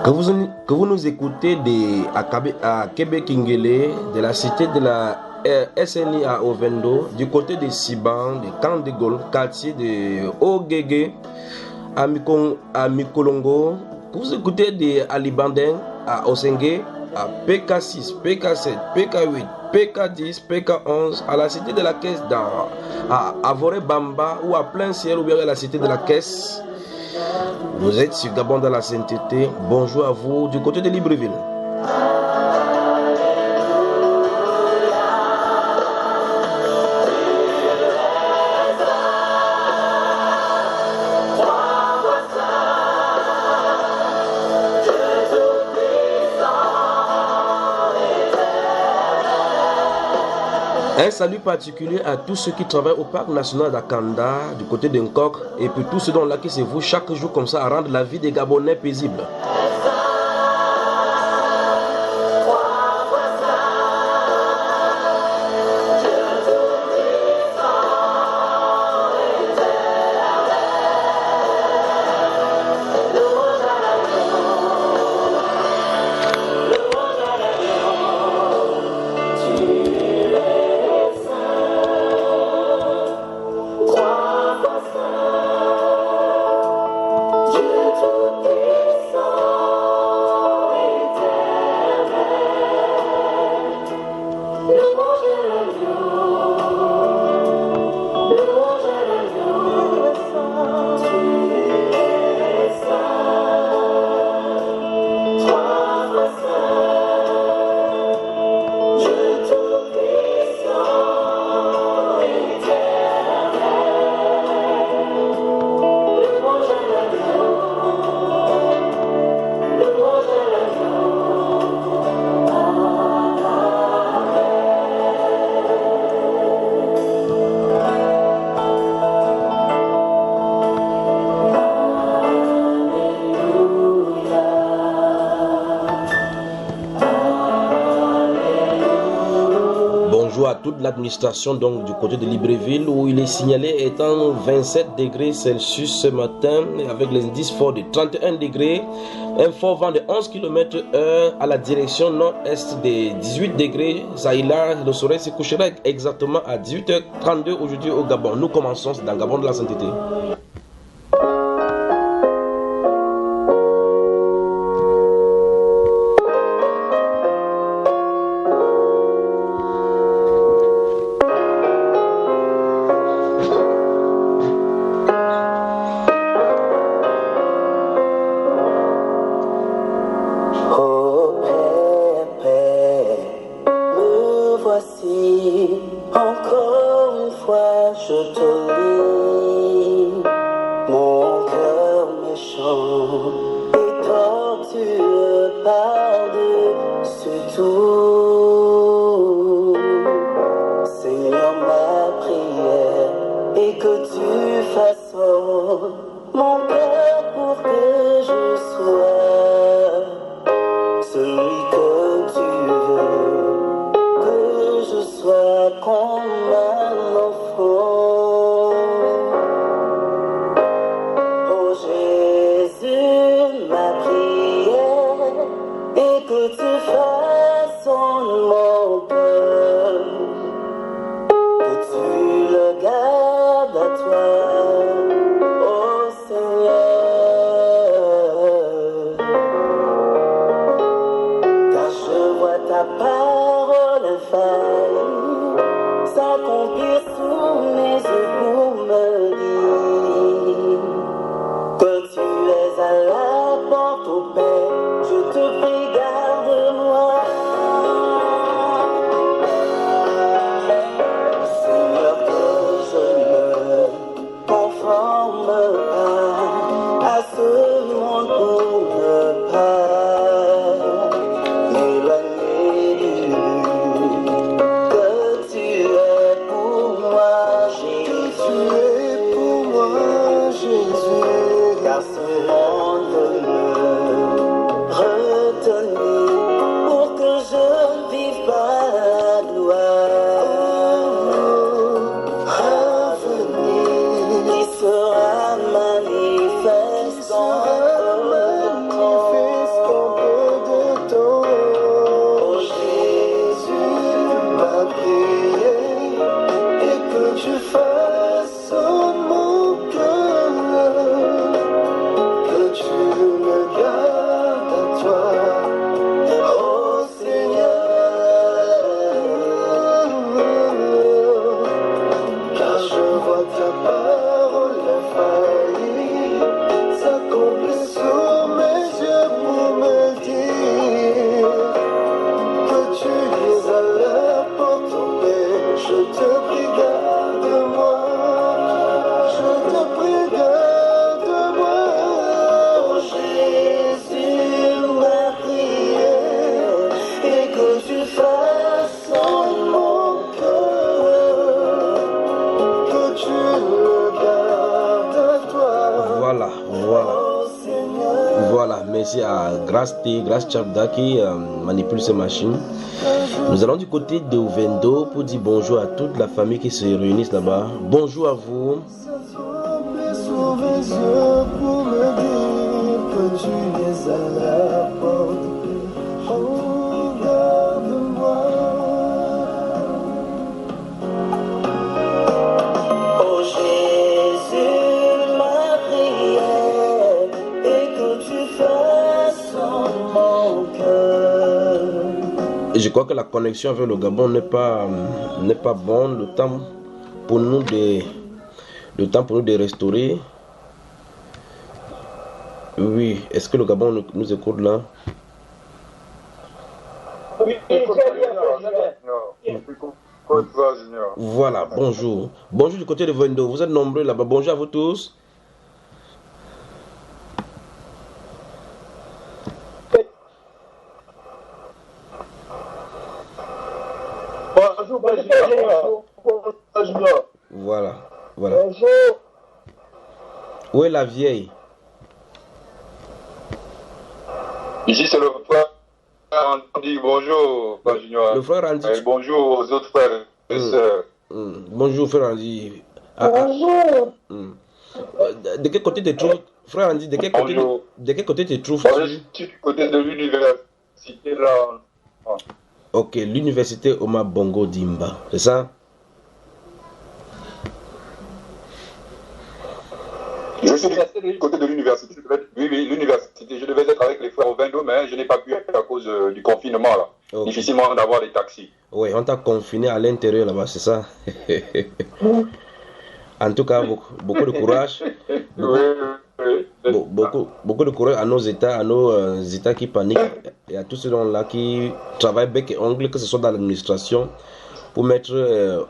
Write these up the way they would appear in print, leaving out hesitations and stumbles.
Que vous nous écoutez à Québec Ingele, de la cité de la SNI à Ovendo, du côté de Siban, de Camp de Gaulle, quartier de Ogege, à Mikolongo, que vous écoutez de Alibandeng, à Osengue, à PK6, PK7, PK8, PK10, PK11, à la cité de la Caisse à Avore Bamba ou à Plein Ciel ou bien à la cité de la Caisse. Vous êtes sur Gabon dans la sainteté. Bonjour à vous du côté de Libreville. Un salut particulier à tous ceux qui travaillent au parc national d'Akanda, du côté de Nkok, et puis tous ceux dont là qui se vous chaque jour comme ça à rendre la vie des Gabonais paisible. Toute l'administration donc du côté de Libreville où il est signalé étant 27 degrés Celsius ce matin avec l'indice fort de 31 degrés, un fort vent de 11 km/h à la direction nord-est de 18 degrés. Ça y là, le soleil se couchera exactement à 18h32 aujourd'hui au Gabon. Nous commençons dans Gabon de la sainteté. Tu es pour tu façonnes mon cœur, que tu me gardes à toi, oh Seigneur, car je vois ta parole infaillible s'accomplir sous mes yeux pour me dire que tu es à la porte ouverte. Je te prie, garde-moi, je te prie, garde-moi, oh Jésus, ma prière, et que tu façonnes mon cœur, que tu me gardes à toi. Voilà. Voilà, merci à Grace T, Grace Chabda qui manipule ces machines. Nous allons du côté de Ovendo pour dire bonjour à toute la famille qui se réunissent là-bas. Bonjour à vous. Pour me dire que tu es à la porte. Oh, garde-moi. Oh Jésus, ma prière, et que tu façonnes mon cœur. Et je crois que la connexion avec le Gabon n'est pas bonne. Le temps pour nous de restaurer. Oui, est-ce que le Gabon nous écoute là? Oui, Voilà, bonjour. Bonjour du côté de Vendo. Vous êtes nombreux là-bas. Bonjour à vous tous. Voilà. Où est la vieille? Ici, c'est le frère Randy. Bonjour, Père Junior. Le frère Randy. Bonjour aux autres frères et sœurs. Bonjour, frère Randy. Bonjour. De quel côté tu te trouves, frère Randy? De quel côté tu te trouves? Je suis du côté de l'université là. Ok, l'université Omar Bongo Dimba, c'est ça? Je suis du côté de l'université. Oui, l'université. Je devais être avec les frères au Vendo, mais je n'ai pas pu être à cause du confinement là. Okay. Difficilement d'avoir des taxis. Oui, on t'a confiné à l'intérieur là-bas, c'est ça? En tout cas, beaucoup de courage. Beaucoup de courage à nos États qui paniquent et à tous ceux là qui travaillent bec et ongle, que ce soit dans l'administration, pour mettre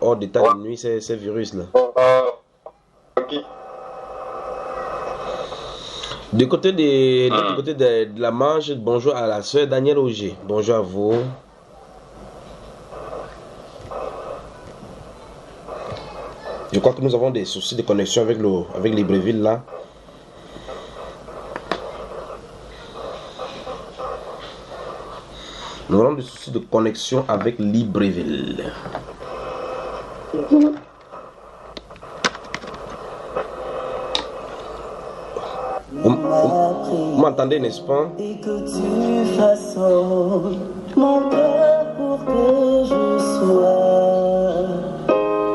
hors d'état de nuit ces virus-là. Du côté de la Manche, bonjour à la sœur Danielle Auger. Bonjour à vous. Je crois que nous avons des soucis de connexion avec Libreville là. Nous avons des soucis de connexion avec Libreville. Vous m'entendez, n'est-ce pas? Et que tu façonnes mon cœur pour que je sois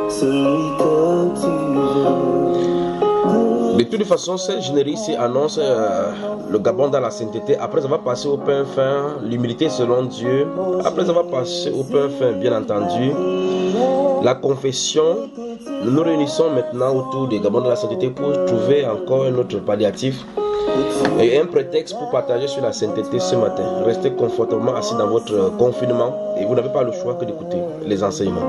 celui que tu veux. De toute façon, cette générie ici annonce le Gabon dans la sainteté. Après avoir passé au pain fin, l'humilité selon Dieu. Après avoir passé au pain fin, bien entendu, la confession. Nous nous réunissons maintenant autour du Gabon de la sainteté pour trouver encore un autre palliatif et un prétexte pour partager sur la sainteté ce matin. Restez confortablement assis dans votre confinement et vous n'avez pas le choix que d'écouter les enseignements.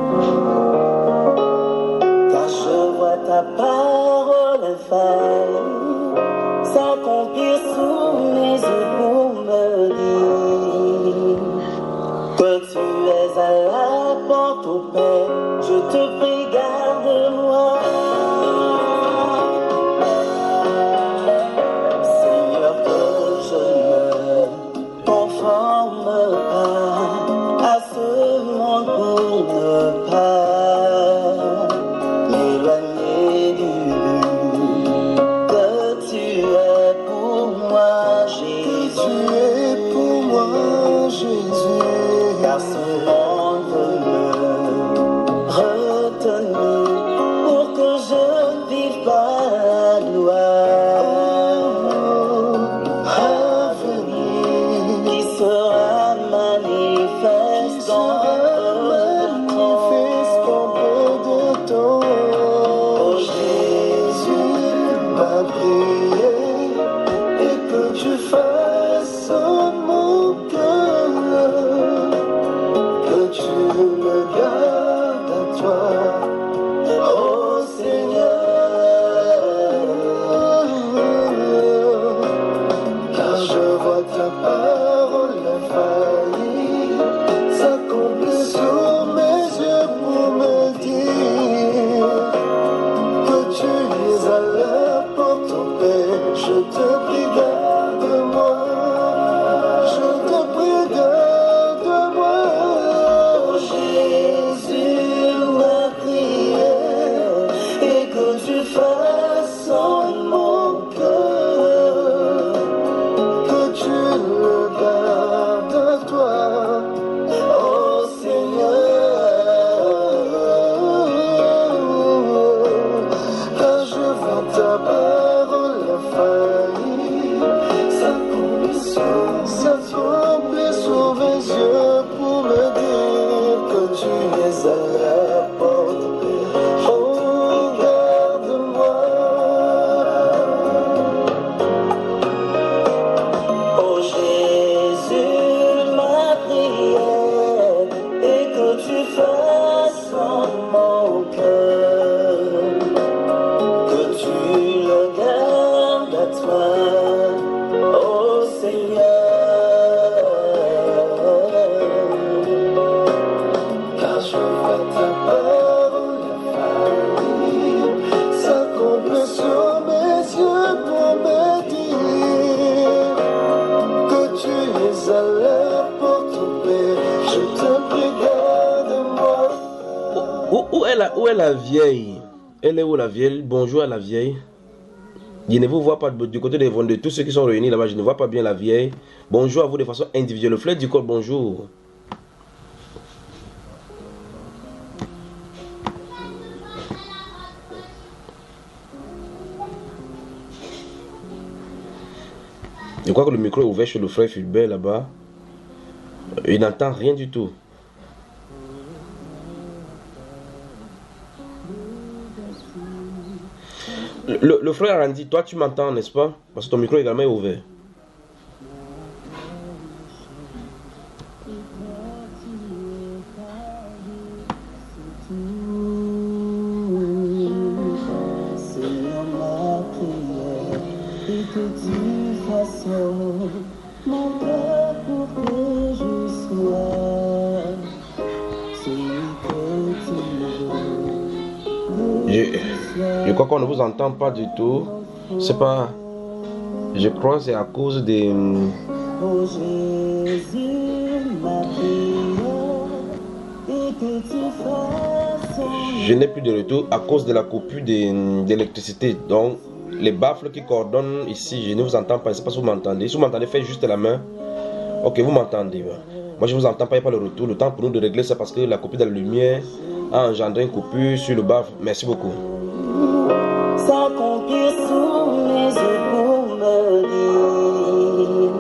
Car je vois ta parole infaillible s'accomplir sous mes yeux pour me dire que tu es à la porte au Père. Je te prie, garde-moi. Seigneur, que je ne conforme pas à ce monde pour ne pas m'éloigner du but que tu es pour moi, Jésus. Que tu es pour moi, Jésus. Car ce monde veut me retenir. Où est la vieille? Elle est où la vieille? Bonjour à la vieille. Je ne vous vois pas du côté de tous ceux qui sont réunis là-bas. Je ne vois pas bien la vieille. Bonjour à vous de façon individuelle. Le fleur du col, bonjour. Je crois que le micro est ouvert chez le frère Fulbert là-bas. Il n'entend rien du tout. Le frère Randy, toi tu m'entends, n'est-ce pas? Parce que ton micro également est ouvert. Je crois qu'on ne vous entend pas du tout. C'est pas... Je crois que c'est à cause des... Je n'ai plus de retour à cause de la coupure d'électricité. Donc, les baffles qui coordonnent ici, je ne vous entends pas. Je ne sais pas si vous m'entendez. Si vous m'entendez, faites juste la main. Ok, vous m'entendez. Moi, je ne vous entends pas, il n'y a pas le retour. Le temps pour nous de régler ça parce que la coupure de la lumière a engendré une coupure sur le baffle. Merci beaucoup. S'accomplir sous mes yeux pour me dire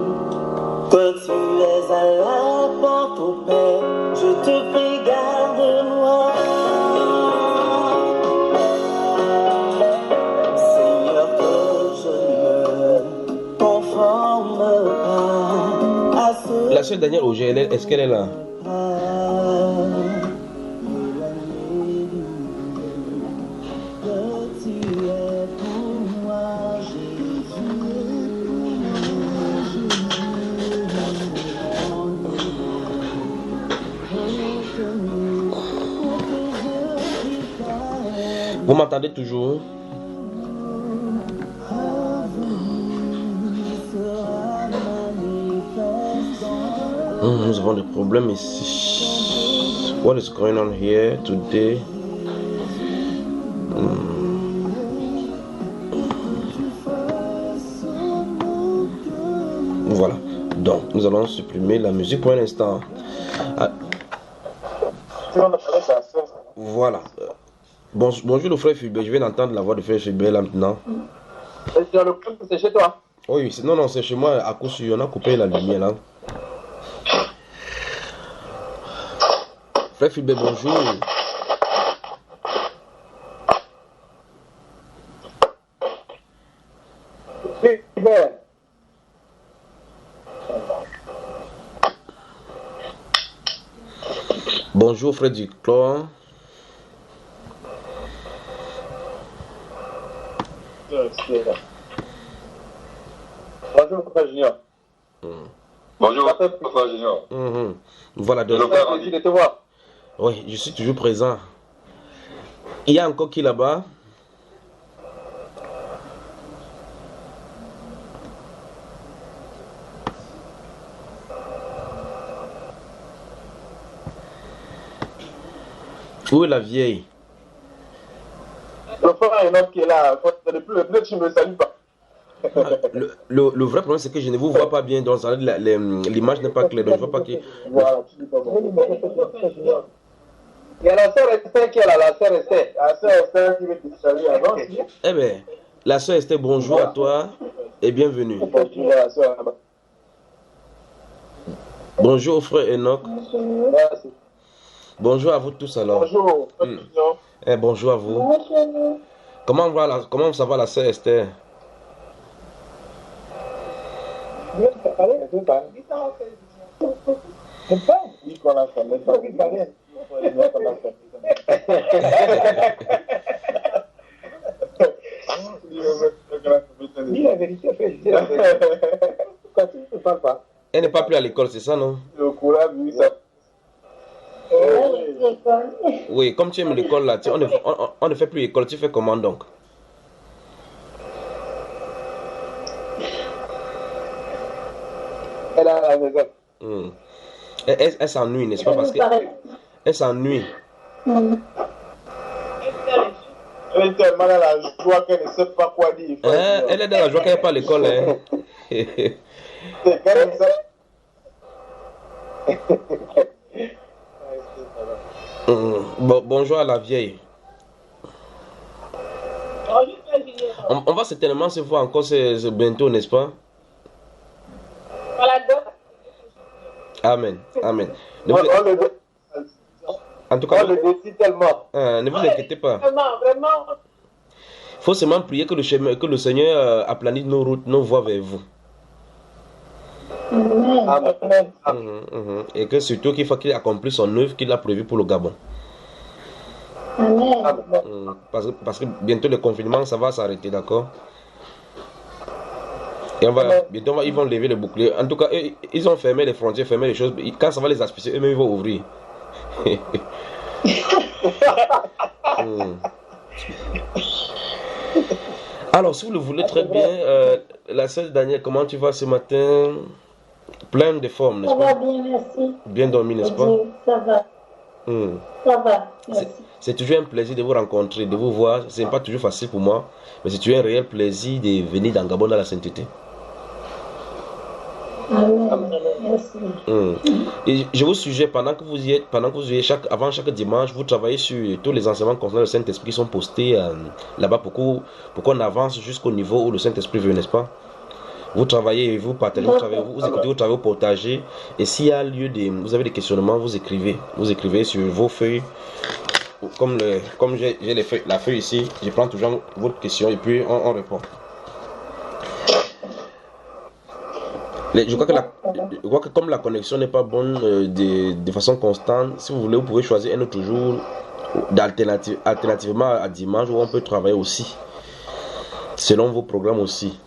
que tu es à la porte au Père. Je te prie, garde-moi. Seigneur, que je ne conforme pas à ce... La sœur Danielle Auger, est-ce qu'elle est là? Vous m'entendez toujours? Nous avons des problèmes ici. What is going on here today? Voilà. Donc, nous allons supprimer la musique pour un instant. Voilà. Bonjour le frère Fulbert, je viens d'entendre la voix de frère Fulbert là maintenant. C'est chez toi? Oui, non, c'est chez moi. À cause on a coupé la lumière là. Frère Fulbert, bonjour. Bonjour frère Duclos. Bonjour, Papa Junior. Bonjour, Papa Junior. Voilà, donc. Plaisir de te voir. Oui, je suis toujours présent. Il y a encore qui là-bas? Où est la vieille? Le frère est un homme qui est là. Depuis tu ne me salues pas. Le vrai problème, c'est que je ne vous vois pas bien. Donc, l'image n'est pas claire. Donc, je vois pas qui. Voilà, tu dis pas bon. Il y a la sœur Esther qui est là, la sœur Esther. La sœur Esther qui veut te saluer avant. Eh bien, la sœur Esther, bonjour à toi et bienvenue. Bonjour, frère Enoch. Merci. Bonjour à vous tous alors. Bonjour. Bonjour à vous. Comment ça va la sœur Esther? Dis la vérité, quand tu ne parles pas. Elle n'est pas plus à l'école, c'est ça, non? Le courage, oui, ça. Oui, comme tu aimes l'école là, on ne fait plus l'école, tu fais comment donc? Elle est à la maison. Elle s'ennuie, n'est-ce pas? Parce que elle s'ennuie. Elle est tellement dans la joie qu'elle ne sait pas quoi dire. Elle est dans la joie qu'elle n'est pas à l'école. Hein. C'est comme ça. Bonjour à la vieille. On va certainement se voir encore bientôt, n'est-ce pas? Amen. Amen. En tout cas, on le décide tellement. Ne vous inquiétez pas. Vraiment. Il faut seulement prier que le Seigneur aplanisse nos routes, nos voies vers vous. Amen. Et que surtout qu'il faut qu'il accomplisse son œuvre qu'il a prévue pour le Gabon. Amen. Parce que bientôt le confinement, ça va s'arrêter, d'accord? Et bientôt ils vont lever le bouclier. En tout cas, ils ont fermé les frontières, fermé les choses. Quand ça va les asphyxier, eux-mêmes ils vont ouvrir. Alors, si vous le voulez très bien, la sœur Danielle, comment tu vas ce matin? Plein de formes, n'est-ce pas? Ça va bien, merci. Bien dormi, n'est-ce pas? Ça va. Ça va, merci. C'est toujours un plaisir de vous rencontrer, de vous voir. Ce n'est pas toujours facile pour moi, mais c'est toujours un réel plaisir de venir dans Gabon dans la sainteté. Amen. Merci. Et je vous suggère, pendant que vous y êtes, avant chaque dimanche, vous travaillez sur tous les enseignements concernant le Saint-Esprit qui sont postés là-bas pour qu'on avance jusqu'au niveau où le Saint-Esprit veut, n'est-ce pas? Vous travaillez, vous partagez, vous écoutez, vous travaillez au potager. Et s'il y a lieu vous avez des questionnements, vous écrivez sur vos feuilles. Comme j'ai la feuille ici, je prends toujours votre question et puis on répond. Je crois que comme la connexion n'est pas bonne de façon constante, si vous voulez, vous pouvez choisir un autre jour alternativement à dimanche où on peut travailler aussi, selon vos programmes aussi.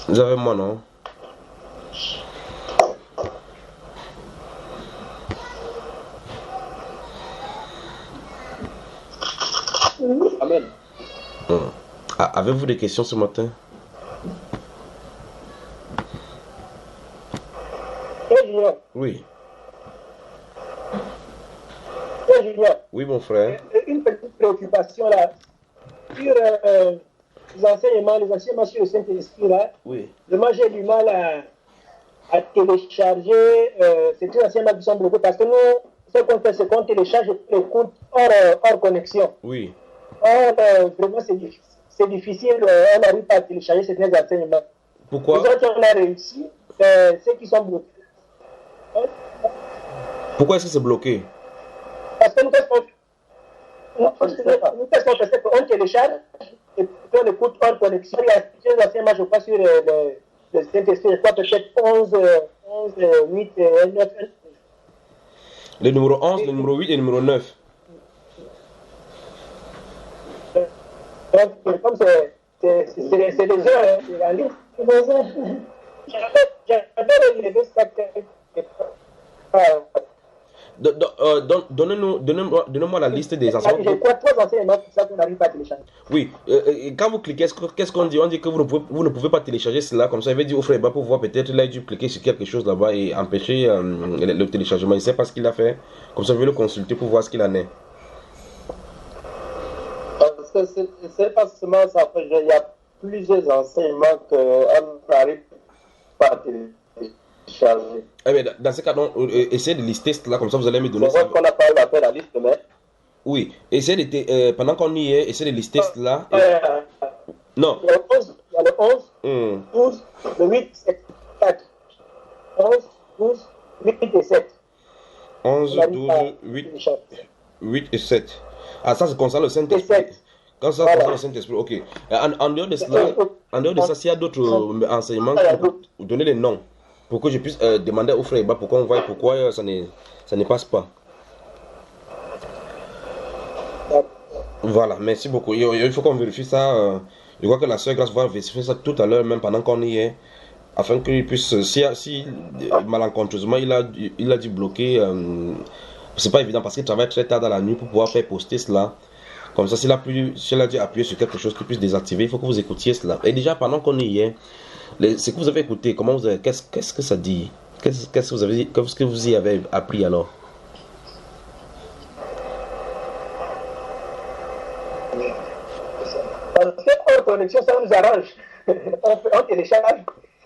Vous avez moi, non? Amen. Avez-vous des questions ce matin? Oui. Oui, mon frère. Une petite préoccupation là. Sur les enseignements sur le Saint-Esprit là. Oui. Moi, j'ai du mal à télécharger ces enseignements qui sont bloqués parce que nous, ce qu'on fait, c'est qu'on télécharge et écoute hors connexion. Oui. Or, vraiment, c'est difficile. On n'arrive pas à télécharger ces enseignements. Pourquoi? Les autres, on a réussi. Ceux qui sont bloqués. Pourquoi est-ce que c'est bloqué? Parce que nous, qu'est-ce qu'on fait? On télécharge et puis on écoute hors connexion. Il y a des enseignements, je crois, sur le Saint-Esprit. Je crois peut-être 11, 8, 9. Le numéro 11, le numéro 8 et le numéro 9. Donc, comme c'est des heures, c'est la liste. J'avais relevé ça. Donnez-moi la liste des enseignements. J'ai quoi, 3 enseignements pour ça qu'on n'arrive pas à télécharger. Oui, quand vous cliquez, qu'est-ce qu'on dit? On dit que vous ne pouvez pas télécharger cela. Comme ça, il va dire au frère pour voir peut-être il a dû cliquer sur quelque chose là-bas et empêcher le téléchargement. Il ne sait pas ce qu'il a fait. Comme ça, je vais le consulter pour voir ce qu'il en est. Parce que c'est pas seulement ça. Il y a plusieurs enseignements qu'on n'arrive pas à télécharger. Eh bien, dans ce cas, essayez de lister cela, comme ça vous allez me donner ça. C'est vrai qu'on n'a pas eu la peine la liste, mais... Oui, essayez de, pendant qu'on y est, essayez de lister cela. Non. Il y a le 11, 12, le 8, 7, 4. 11, 12, 8 et 7. 11, 12, 8 et 7. Ah, ça, c'est concernant le Saint-Esprit. Quand ça concerne le Saint-Esprit, ok. En dehors de cela, s'il y a d'autres enseignements, vous donnez les noms. Pour que je puisse demander au frère pour qu'on voie pourquoi ça ne passe pas. Voilà, merci beaucoup. Il faut qu'on vérifie ça. Je vois que la soeur Grâce va vérifier ça tout à l'heure, même pendant qu'on y est, afin qu'il puisse, si malencontreusement il a dû bloquer, c'est pas évident parce qu'il travaille très tard dans la nuit pour pouvoir faire poster cela. Comme ça, s'il a dû appuyer sur quelque chose qui puisse désactiver, il faut que vous écoutiez cela. Et déjà, pendant qu'on y est, Ce que vous avez écouté, qu'est-ce que ça dit? Qu'est-ce que vous y avez appris alors? Parce que hors connexion, ça nous arrange. On télécharge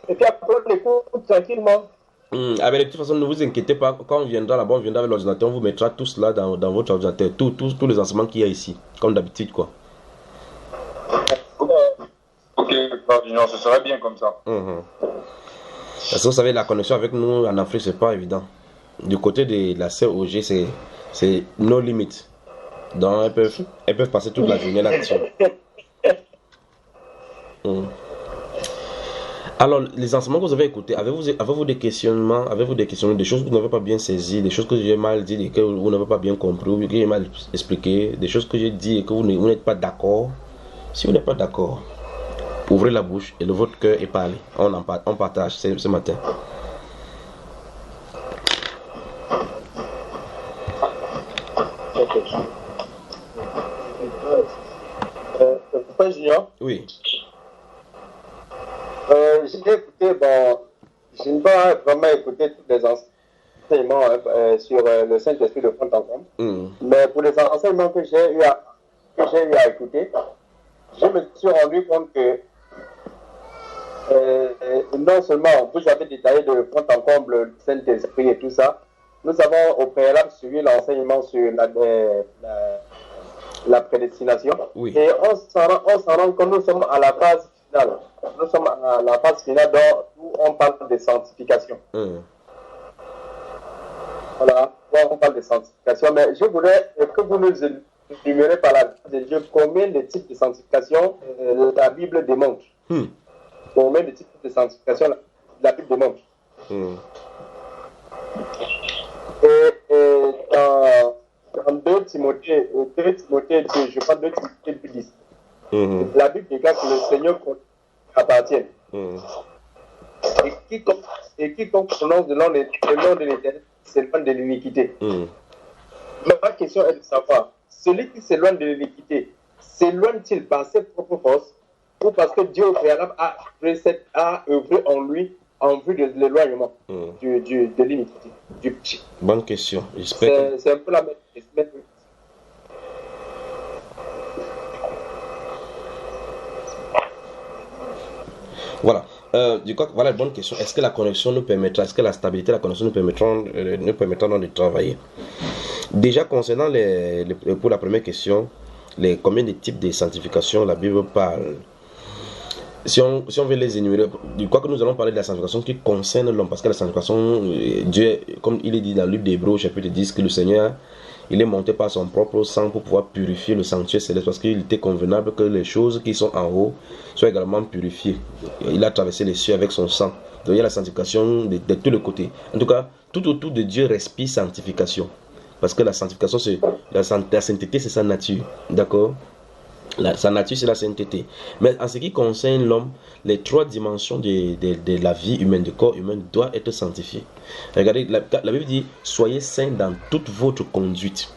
et puis après on écoute tranquillement. Ah ben, de toute façon, ne vous inquiétez pas, quand on viendra là-bas, on viendra avec l'ordinateur, on vous mettra tout cela dans votre ordinateur, tous les enseignements qu'il y a ici, comme d'habitude quoi. Ok, ce serait bien comme ça. Parce que vous savez, la connexion avec nous en Afrique, c'est pas évident. Du côté de la COG, c'est no limit. Donc, elles peuvent passer toute la journée là-dessus. Alors, les enseignements que vous avez écoutés, avez-vous des questionnements, des choses que vous n'avez pas bien saisies, des choses que j'ai mal dit et que vous n'avez pas bien compris, ou que j'ai mal expliqué, des choses que j'ai dit et que vous n'êtes pas d'accord? Si vous n'êtes pas d'accord, ouvrez la bouche et votre cœur et parlez. On partage ce matin. Pourquoi Junior? Oui. J'ai écouté, je n'ai pas vraiment écouté tous les enseignements sur le Saint-Esprit de fond en comble. Mais pour les enseignements que j'ai eu à écouter, je me suis rendu compte que non seulement vous avez détaillé de fond en comble le Saint-Esprit et tout ça, nous avons au préalable suivi l'enseignement sur la prédestination. Oui. Et on s'en rend compte, nous sommes à la phase finale. Nous sommes à la phase finale où on parle de sanctification. Voilà, on parle de sanctification. Mais je voudrais que vous nous énumérez par la grâce de Dieu combien de types de sanctification la Bible démontre. Combien de types de sanctification la Bible démontre. Et dans 2 Timothée 2, je parle de Timothée 10. La Bible déclare que le Seigneur appartient. Et quiconque prononce le nom de l'Éternel s'éloigne de l'iniquité. Ma question est de savoir, celui qui s'éloigne de l'iniquité, s'éloigne-t-il par ses propres forces ou parce que Dieu au préalable a œuvré en lui en vue de l'éloignement de l'iniquité, du péché? Bonne question. C'est un peu la même question. Voilà. Voilà une bonne question. Est-ce que la connexion nous permettra, est-ce que la stabilité de la connexion nous permettra de travailler? Déjà, concernant pour la première question, combien de types de sanctification la Bible parle? Si on veut les énumérer, du quoi que nous allons parler de la sanctification qui concerne l'homme, parce que la sanctification, Dieu, comme il est dit dans le livre d'Hébreux, chapitre 10, que le Seigneur, il est monté par son propre sang pour pouvoir purifier le sanctuaire céleste, parce qu'il était convenable que les choses qui sont en haut soient également purifiées. Il a traversé les cieux avec son sang. Donc il y a la sanctification de tous les côtés. En tout cas, tout autour de Dieu respire sanctification. Parce que la sanctification, la sainteté, c'est sa nature. D'accord? Sa nature, c'est la sainteté. Mais en ce qui concerne l'homme, les 3 dimensions de la vie humaine, du corps humain, doivent être sanctifiées. Regardez, la Bible dit, soyez saints dans toute votre conduite.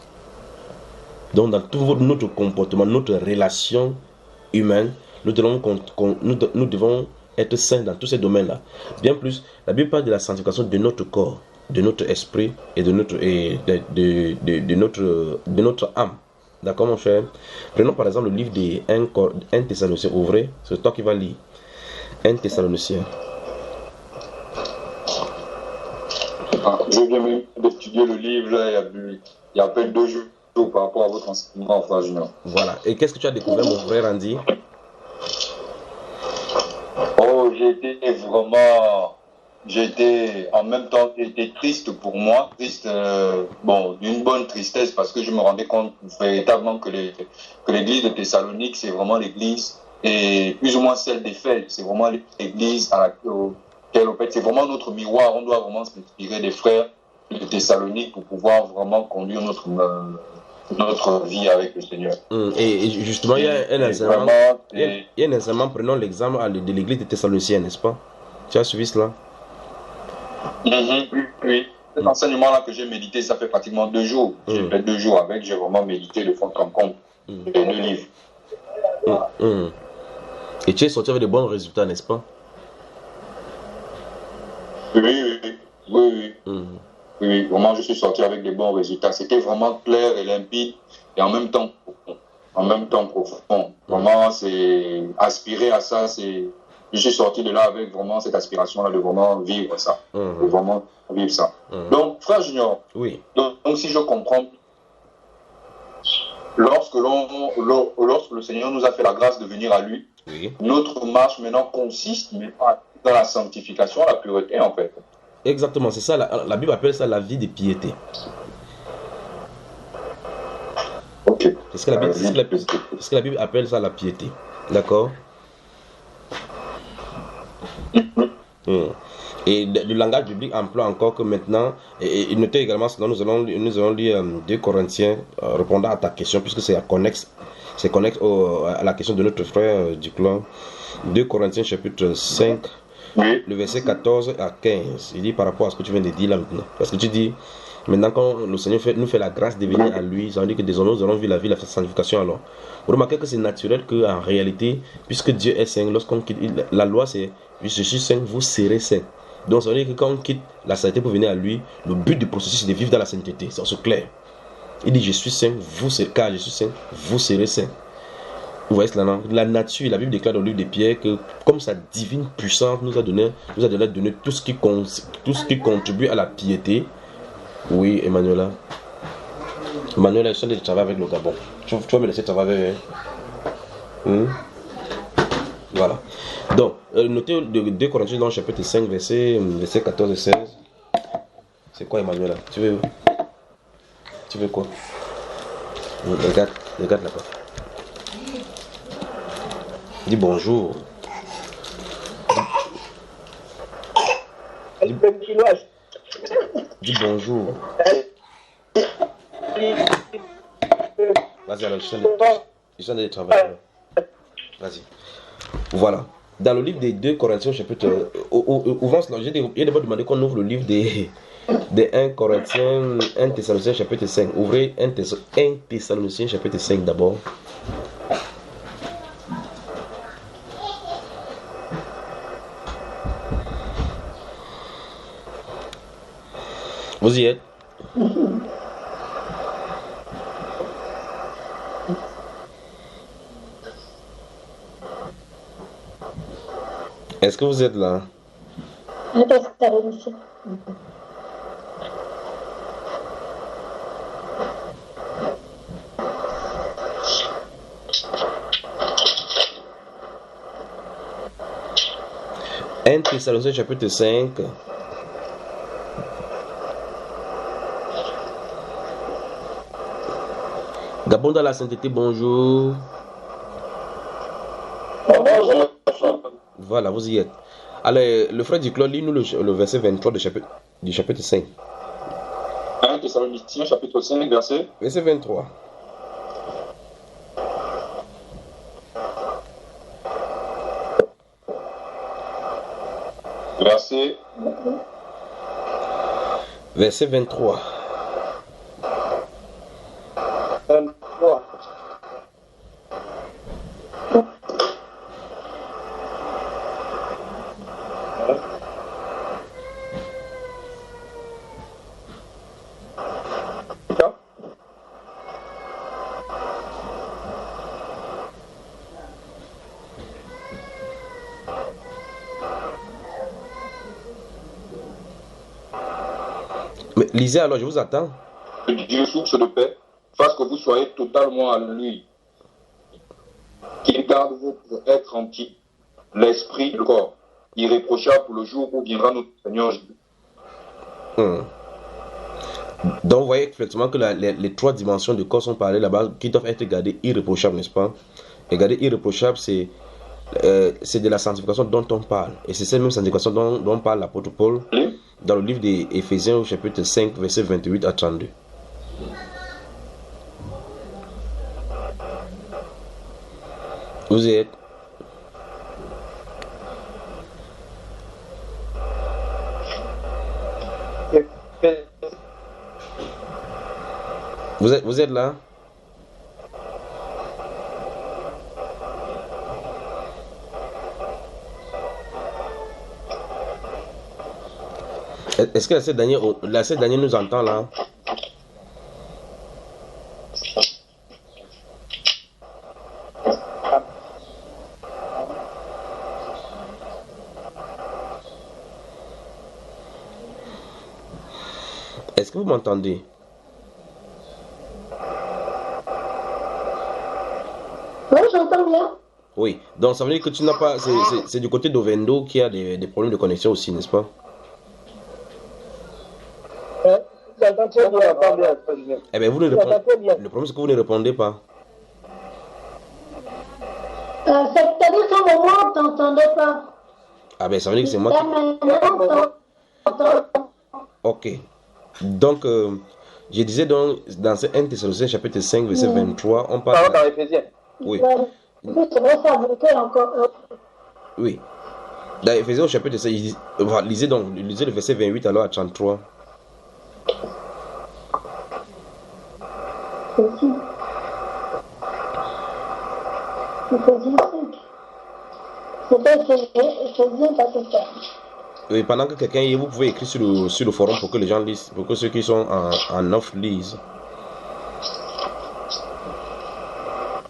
Donc, dans tout notre comportement, notre relation humaine, nous devons être saints dans tous ces domaines-là. Bien plus, la Bible parle de la sanctification de notre corps, de notre esprit et de notre âme. D'accord, mon cher? Prenons par exemple le livre de 1 Thessaloniciens. Ouvrez, c'est toi qui vas lire. 1 Thessaloniciens. Je viens d'étudier le livre là, il y a à peine 2 jours par rapport à votre enseignement, frère Junior. Voilà. Et qu'est-ce que tu as découvert, mon frère Andy? Oh, j'étais en même temps triste pour moi, d'une bonne tristesse parce que je me rendais compte véritablement que l'église de Thessalonique, c'est vraiment l'église et plus ou moins celle des faits, c'est vraiment l'église à laquelle en fait, c'est vraiment notre miroir, on doit vraiment s'inspirer des frères de Thessalonique pour pouvoir vraiment conduire notre vie avec le Seigneur. Et justement, il y a un enseignement, prenons l'exemple de l'église de Thessaloniciens, n'est-ce pas? Tu as suivi cela? Oui. Cet enseignement-là que j'ai médité, ça fait pratiquement 2 jours. J'ai fait 2 jours avec, j'ai vraiment médité de fond en comble les 2 livres. Et tu es sorti avec de bons résultats, n'est-ce pas? Oui, oui, oui, oui. Oui, vraiment, je suis sorti avec des bons résultats. C'était vraiment clair et limpide et en même temps profond. En même temps profond. Vraiment, c'est aspirer à ça. Je suis sorti de là avec vraiment cette aspiration-là de vraiment vivre ça. De vraiment vivre ça. Donc, frère Junior, oui. Donc, si je comprends, lorsque le Seigneur nous a fait la grâce de venir à lui, oui. Notre marche maintenant consiste dans la sanctification, la pureté en fait. Exactement, c'est ça, la Bible appelle ça la vie de piété. Ok. C'est ce que la Bible appelle ça la piété. D'accord. Et le langage biblique emploie encore que maintenant, et notez également, nous allons lire 2 Corinthiens, répondant à ta question, puisque c'est connexe à la question de notre frère du clan. 2 Corinthiens chapitre 5, oui. Le verset 14 à 15. Il dit par rapport à ce que tu viens de dire là maintenant. Parce que tu dis, maintenant quand le Seigneur nous fait la grâce de venir à lui, ça veut dire que désormais nous allons vivre la sanctification alors. Vous remarquez que c'est naturel qu'en réalité, puisque Dieu est saint, lorsqu'on quitte, la loi c'est, je suis saint, vous serez saint. Donc ça veut dire que quand on quitte la sainteté pour venir à lui, le but du processus c'est de vivre dans la sainteté. C'est clair. Il dit je suis saint, car je suis saint, vous serez saint. Vous voyez cela, non? La nature, la Bible déclare dans le livre de Pierre que comme sa divine puissance nous a donné tout ce qui contribue à la piété. Oui, Emmanuela. Emmanuela, je suis en train de travailler avec le Gabon. Tu vas me laisser travailler avec Voilà. Donc, notez 2 Corinthiens dans le chapitre 5, verset 14 et 16. C'est quoi, Emmanuela? Tu veux quoi? Regarde là-bas. Dis bonjour. Dis bonjour. Vas-y, alors, je suis en train de travailler. Vas-y. Voilà. Dans le livre des 2 Corinthiens, chapitre. Il y a d'abord demandé qu'on ouvre le livre des 1 Corinthiens, 1 Thessaloniciens, chapitre 5. Ouvrez 1 Thessaloniciens, chapitre 5 d'abord. Vous y êtes? Est-ce que vous êtes là? Un Thessaloniciens. Un Thessaloniciens chapitre 5. Gabon dans la sainteté, bonjour. Voilà, vous y êtes. Allez, le frère Duclos, lis-nous le verset 23 du chapitre 5. 1 Thessaloniciens, chapitre 5, verset 23. Verset 23. Mais lisez alors, je vous attends. Que Dieu, source de paix, fasse que vous soyez totalement à lui. Qu'il garde votre être entier, l'esprit, le corps, irréprochable pour le jour où viendra notre Seigneur Jésus. Donc vous voyez effectivement que les 3 dimensions du corps sont parlées là-bas, qui doivent être gardées irréprochables, n'est-ce pas? Et garder irréprochable, c'est de la sanctification dont on parle. Et c'est cette même sanctification dont parle l'apôtre Paul dans le livre des Éphésiens au chapitre 5, verset 28 à 32. Vous y êtes? Vous êtes là? Est-ce que la sœur Daniel nous entend là? Est-ce que vous m'entendez? Oui, j'entends bien. Oui, donc ça veut dire que tu n'as pas. C'est du côté d'Ovendo qui a des problèmes de connexion aussi, n'est-ce pas? J'entends très bien. Eh bien, vous ne répondez. Le problème, c'est que vous ne répondez pas. C'est-à-dire qu'à un moment, on ne t'entendait pas. Ah ben, ça veut dire que c'est moi Là, qui. maintenant, on t'entend. Ok. Donc, je disais donc, dans ce 1 Thessaloniciens chapitre 5, verset 23, on parle. Parole dans Éphésiens. Oui. C'est vrai, ça a bloqué encore. Oui. Dans Éphésiens au chapitre 5, lisez le verset 28 alors à 33. Aussi. Éphésiens 5. C'était Éphésiens chapitre 5. Oui, pendant que quelqu'un, vous pouvez écrire sur le forum pour que les gens lisent, pour que ceux qui sont en off lisent.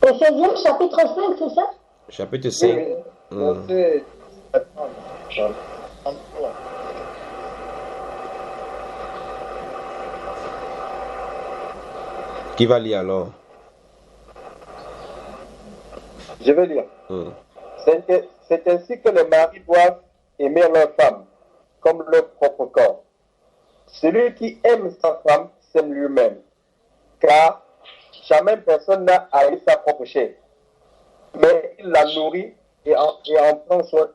Éphésiens chapitre 5, c'est ça? Chapitre 5. Verset 33. Qui va lire alors? Je vais lire. C'est ainsi que les maris doivent aimer leur femme comme leur propre corps. Celui qui aime sa femme s'aime lui-même, car jamais personne n'a haï sa propre chair, mais il la nourrit et en prend soin,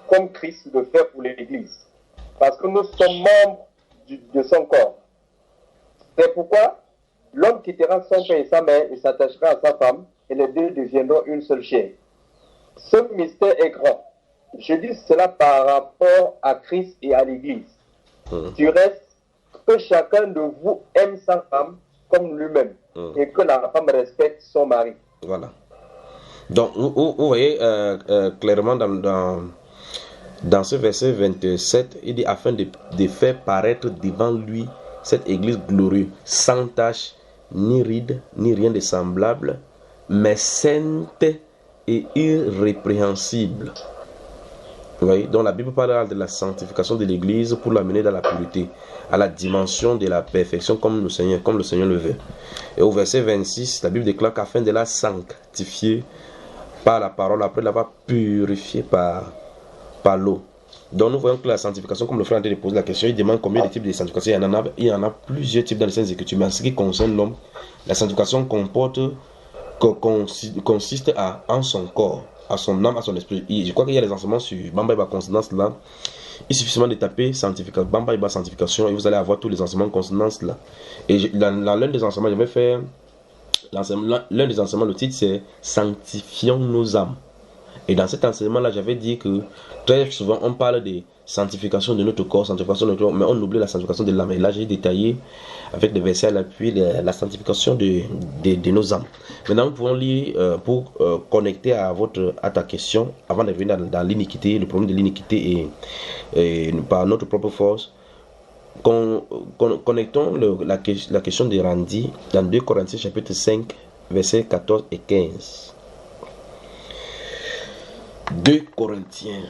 comme Christ le fait pour l'Église, parce que nous sommes membres de son corps. C'est pourquoi l'homme quittera son père et sa mère et s'attachera à sa femme, et les deux deviendront une seule chair. Ce mystère est grand. Je dis cela par rapport à Christ et à l'Église. Du reste, que chacun de vous aime sa femme comme lui-même, et que la femme respecte son mari. Voilà. Donc, vous voyez clairement dans ce verset 27, il dit afin de faire paraître devant lui cette église glorieuse, sans tache, ni ride, ni rien de semblable, mais sainte et irrépréhensible. Vous voyez, donc la Bible parle de la sanctification de l'église pour l'amener dans la pureté, à la dimension de la perfection comme le Seigneur le veut. Et au verset 26, la Bible déclare qu'afin de la sanctifier par la parole, après l'avoir purifiée par l'eau. Donc nous voyons que la sanctification, comme le frère a posé la question, il demande combien de types de sanctification. Il y en a plusieurs types dans les Saintes Écritures, mais en ce qui concerne l'homme, la sanctification consiste en son corps, à son âme, à son esprit. Je crois qu'il y a des enseignements sur Bamba Iba consonance là. Il suffit seulement de taper sanctification, Bamba Iba sanctification, et vous allez avoir tous les enseignements consonance là. Et dans l'un des enseignements, je vais faire l'un des enseignements, le titre c'est Sanctifions nos âmes. Et dans cet enseignement-là, j'avais dit que très souvent, on parle de sanctification de notre corps, sanctification de notre corps, mais on oublie la sanctification de l'âme. Et là, j'ai détaillé avec des versets à l'appui la sanctification de nos âmes. Maintenant, nous pouvons lire pour connecter à ta question, avant de revenir dans l'iniquité, le problème de l'iniquité et par notre propre force. Connectons la question de Randy dans 2 Corinthiens chapitre 5, versets 14 et 15. 2 Corinthiens.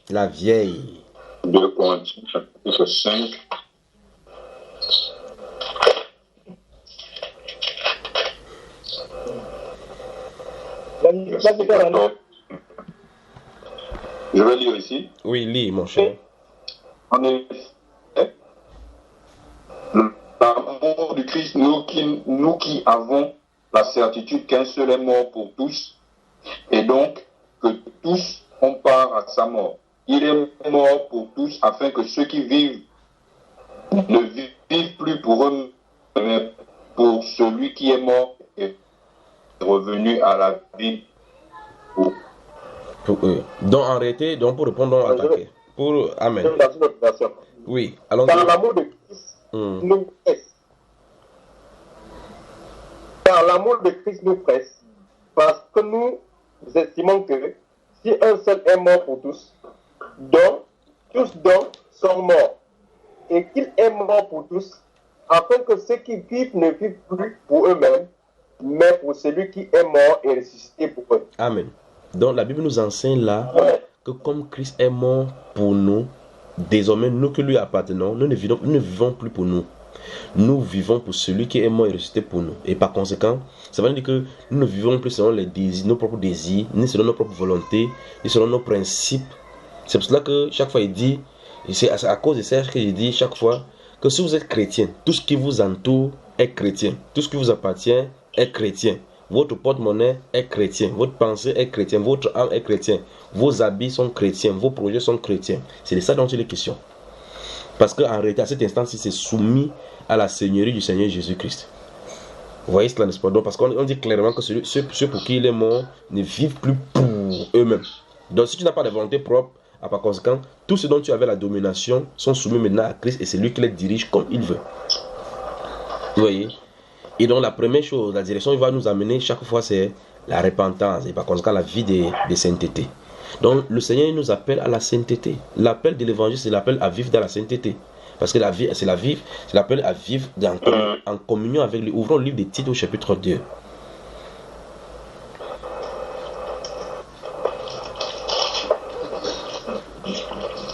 La vieille. 2 Corinthiens, chapitre 5. Je vais lire ici. Oui, lis, mon cher. En effet, l'amour du Christ, nous qui avons la certitude qu'un seul est mort pour tous, et donc que tous ont part à sa mort. Il est mort pour tous afin que ceux qui vivent ne vivent plus pour eux, mais pour celui qui est mort et revenu à la vie. Pour eux. Donc en réalité, pour répondre à ta question. Pour Amen. Oui, allons-y. Car l'amour de Christ nous presse. Car l'amour de Christ nous presse, Parce que nous estimons que si un seul est mort pour tous, donc tous donc sont morts. Et qu'il est mort pour tous, afin que ceux qui vivent ne vivent plus pour eux-mêmes, mais pour celui qui est mort et ressuscité pour eux. Amen. Donc la Bible nous enseigne là que comme Christ est mort pour nous, désormais nous que lui appartenons, nous ne vivons plus pour nous. Nous vivons pour celui qui est mort et ressuscité pour nous. Et par conséquent, ça veut dire que nous ne vivons plus selon les désirs, nos propres désirs, ni selon nos propres volontés, ni selon nos principes. C'est pour cela que chaque fois il dit, et c'est à cause de ça que je dis chaque fois, que si vous êtes chrétien, tout ce qui vous entoure est chrétien. Tout ce qui vous appartient est chrétien. Votre porte-monnaie est chrétien. Votre pensée est chrétienne. Votre âme est chrétienne. Vos habits sont chrétiens. Vos projets sont chrétiens. C'est de ça dont il est question. Parce qu'en réalité, à cet instant-ci, c'est soumis à la seigneurie du Seigneur Jésus-Christ. Vous voyez cela, n'est-ce pas? Donc, parce qu'on dit clairement que ceux pour qui il est mort ne vivent plus pour eux-mêmes. Donc, si tu n'as pas de volonté propre, par conséquent, tous ceux dont tu avais la domination sont soumis maintenant à Christ et c'est lui qui les dirige comme il veut. Vous voyez? Et donc, la première chose, la direction qu'il va nous amener chaque fois, c'est la repentance et par conséquent, la vie de sainteté. Donc, le Seigneur nous appelle à la sainteté. L'appel de l'évangile, c'est l'appel à vivre dans la sainteté. Parce que c'est l'appel à vivre en communion avec lui. Ouvrons le livre de Tite au chapitre 2.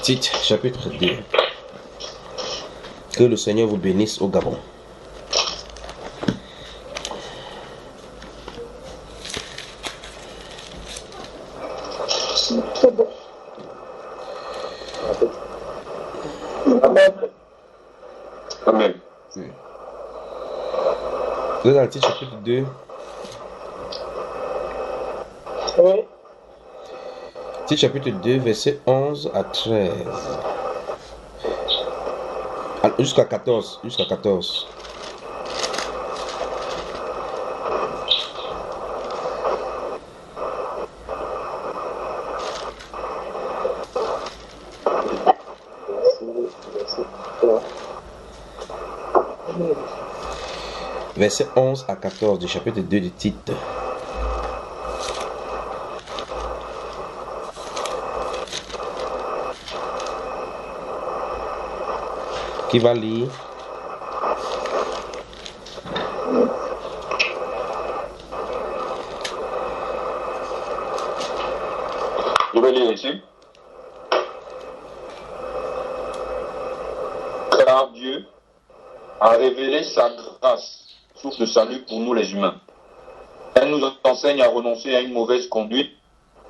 Tite, chapitre 2. Que le Seigneur vous bénisse au Gabon. Amen. Vous êtes dans le Tite, chapitre 2. Oui. Tite, chapitre 2, verset 11 à 13. Jusqu'à 14. Jusqu'à 14. Verset 11 à 14 du chapitre 2 de Tite. Qui va lire? Je vais lire ici. Car Dieu a révélé sa grâce, source de salut pour nous les humains. Elle nous enseigne à renoncer à une mauvaise conduite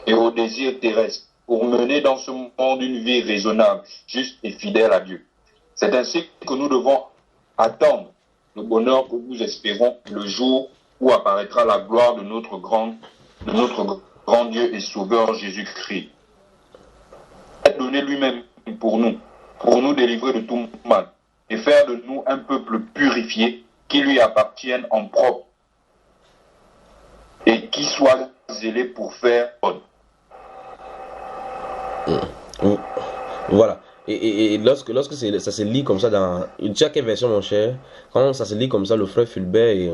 et aux désirs terrestres pour mener dans ce monde une vie raisonnable, juste et fidèle à Dieu. C'est ainsi que nous devons attendre le bonheur que nous espérons le jour où apparaîtra la gloire de notre grand Dieu et Sauveur Jésus-Christ. Il a donné lui-même pour nous délivrer de tout mal et faire de nous un peuple purifié qui lui appartienne en propre et qui soit zélé pour faire bonne. Voilà. Et lorsque ça se lit comme ça dans chaque version, mon cher, quand ça se lit comme ça, le frère Fulbert et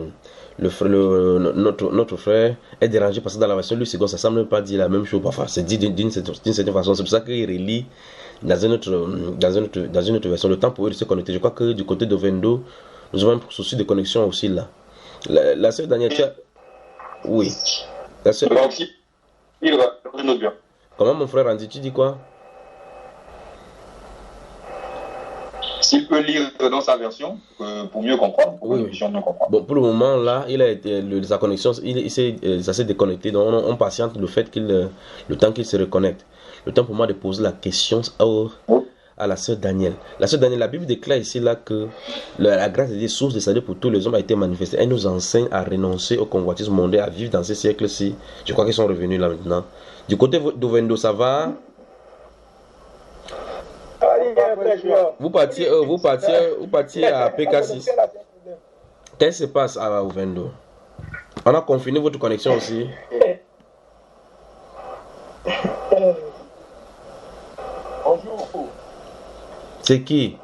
notre frère est dérangé parce que dans la version Louis II, ça semble pas dire la même chose. Enfin, c'est dit d'une certaine façon. C'est pour ça qu'il relit dans une autre version. Le temps pour eux de se connecter. Je crois que du côté de Vendo, nous avons un souci de connexion aussi là. La sœur Daniel, tu as... Oui. La sœur... Il va notre bien. Comment mon frère Randy, tu dis quoi? S'il peut lire dans sa version, pour mieux comprendre, pour oui. mieux comprendre. Bon, pour le moment, là, il a été, sa connexion, ça s'est déconnecté. Donc, on patiente le fait le temps qu'il se reconnecte. Le temps pour moi de poser la question à la sœur Daniel. La sœur Daniel, la Bible déclare ici là que la grâce des sources de salut pour tous les hommes a été manifestée. Elle nous enseigne à renoncer au convoitisme mondain, à vivre dans ces siècles-ci. Je crois qu'ils sont revenus là maintenant. Du côté d'Ovendo, ça va? Vous partiez à PK6. Qu'est-ce qui se passe à Ovendo? On a confiné votre connexion aussi. Bonjour. C'est qui?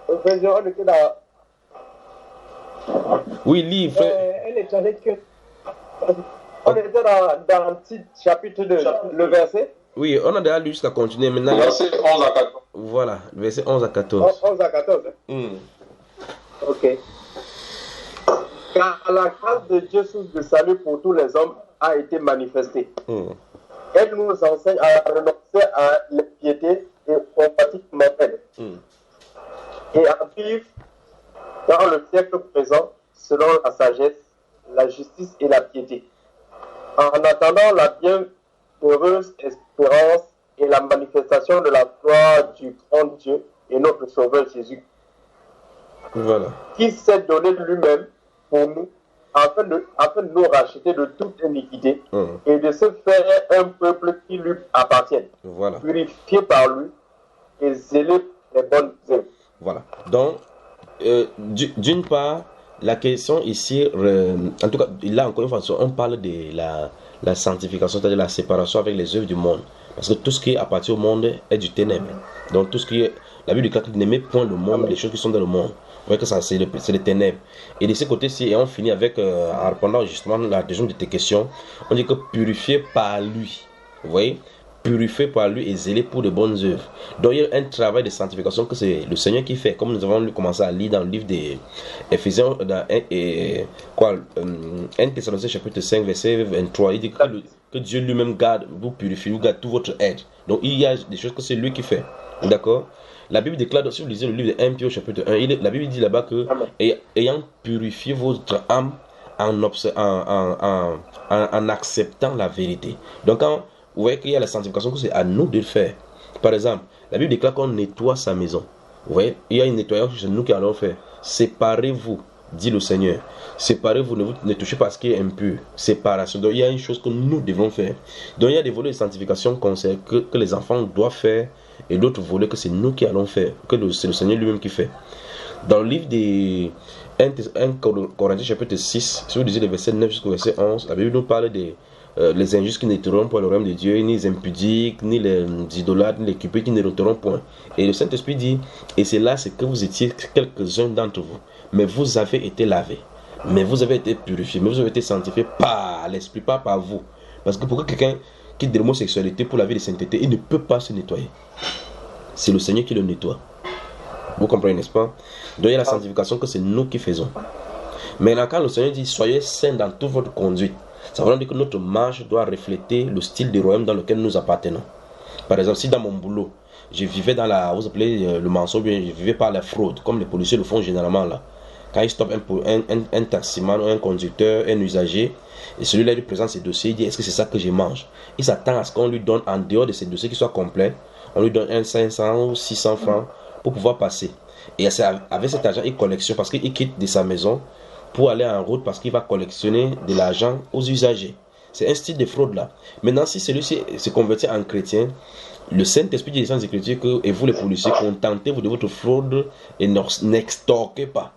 Oui, lis, frère. Elle est avec... On était dans le petit chapitre 2, le verset. Oui, on a déjà lu jusqu'à continuer. Maintenant, verset 11 à 14. Voilà, verset 11 à 14. 11 à 14. Ok. Car la grâce de Dieu source de salut pour tous les hommes a été manifestée. Elle nous enseigne à renoncer à l'impiété et aux pratiques mortelles. Et à vivre dans le siècle présent selon la sagesse, la justice et la piété. En attendant la bienheureuse espérance et la manifestation de la gloire du grand Dieu et notre Sauveur Jésus. Voilà. Qui s'est donné lui-même pour nous afin de nous racheter de toute iniquité et de se faire un peuple qui lui appartienne. Voilà. Purifié par lui et zélé pour les bonnes œuvres. Voilà. Donc, d'une part, la question ici, en tout cas, là encore une fois, on parle de la sanctification, c'est-à-dire la séparation avec les œuvres du monde. Parce que tout ce qui appartient au monde est du ténèbre. Donc, tout ce qui est. La Bible dit qu'il n'aimait point le monde, les choses qui sont dans le monde. Vous voyez que ça, c'est les ténèbres. Et de ce côté-ci, et on finit avec, en répondant justement à la deuxième de tes questions, on dit que purifié par lui. Vous voyez, purifié par lui et zélé pour de bonnes œuvres. Donc il y a un travail de sanctification que c'est le Seigneur qui fait, comme nous avons commencé à lire dans le livre des Éphésiens, dans 1 Thessaloniciens chapitre 5 verset 23, il dit que Dieu lui-même garde, vous purifie, vous garde tout votre être. Donc il y a des choses que c'est lui qui fait. D'accord? La Bible déclare, si vous lisez le livre de 1 Pierre chapitre 1, la Bible dit là-bas que ayant purifié votre âme en acceptant la vérité. Donc quand vous voyez qu'il y a la sanctification, que c'est à nous de le faire. Par exemple, la Bible déclare qu'on nettoie sa maison. Vous voyez, il y a une nettoyage, c'est nous qui allons faire. Séparez-vous, dit le Seigneur. Séparez-vous, ne touchez pas ce qui est impur. Séparation. Donc il y a une chose que nous devons faire. Donc il y a des volets de sanctification que les enfants doivent faire et d'autres volets que c'est nous qui allons faire, que c'est le Seigneur lui-même qui fait. Dans le livre de 1 Corinthiens chapitre 6, si vous lisez les versets 9 jusqu'au verset 11, la Bible nous parle des les injustes qui n'éteront point le royaume de Dieu, ni les impudiques, ni les idolâtres, ni les cupides qui n'éteront point. Et le Saint-Esprit dit, et c'est là, c'est que vous étiez quelques-uns d'entre vous, mais vous avez été lavés, mais vous avez été purifiés, mais vous avez été sanctifiés par l'Esprit, pas par vous. Parce que pour que quelqu'un quitte de l'homosexualité pour la vie de sainteté, il ne peut pas se nettoyer. C'est le Seigneur qui le nettoie. Vous comprenez, n'est-ce pas? Donc il y a la sanctification que c'est nous qui faisons. Maintenant, quand le Seigneur dit, soyez saints dans toute votre conduite, ça veut dire que notre marche doit refléter le style du royaume dans lequel nous appartenons. Par exemple, si dans mon boulot, je vivais dans vous appelez le mensonge, bien, je vivais par la fraude, comme les policiers le font généralement là. Quand ils stoppent un taximan ou un conducteur, un usager, et celui-là lui présente ses dossiers, il dit, est-ce que c'est ça que je mange? Il s'attend à ce qu'on lui donne, en dehors de ses dossiers qui soient complets, on lui donne un 500 ou 600 francs pour pouvoir passer. Et avec cet argent, il collectionne parce qu'il quitte de sa maison pour aller en route parce qu'il va collectionner de l'argent aux usagers. C'est un style de fraude là. Maintenant, si celui-ci se convertit en chrétien, le Saint-Esprit dit dans les Écritures que, et vous les policiers, contentez-vous de votre fraude et n'extorquez pas.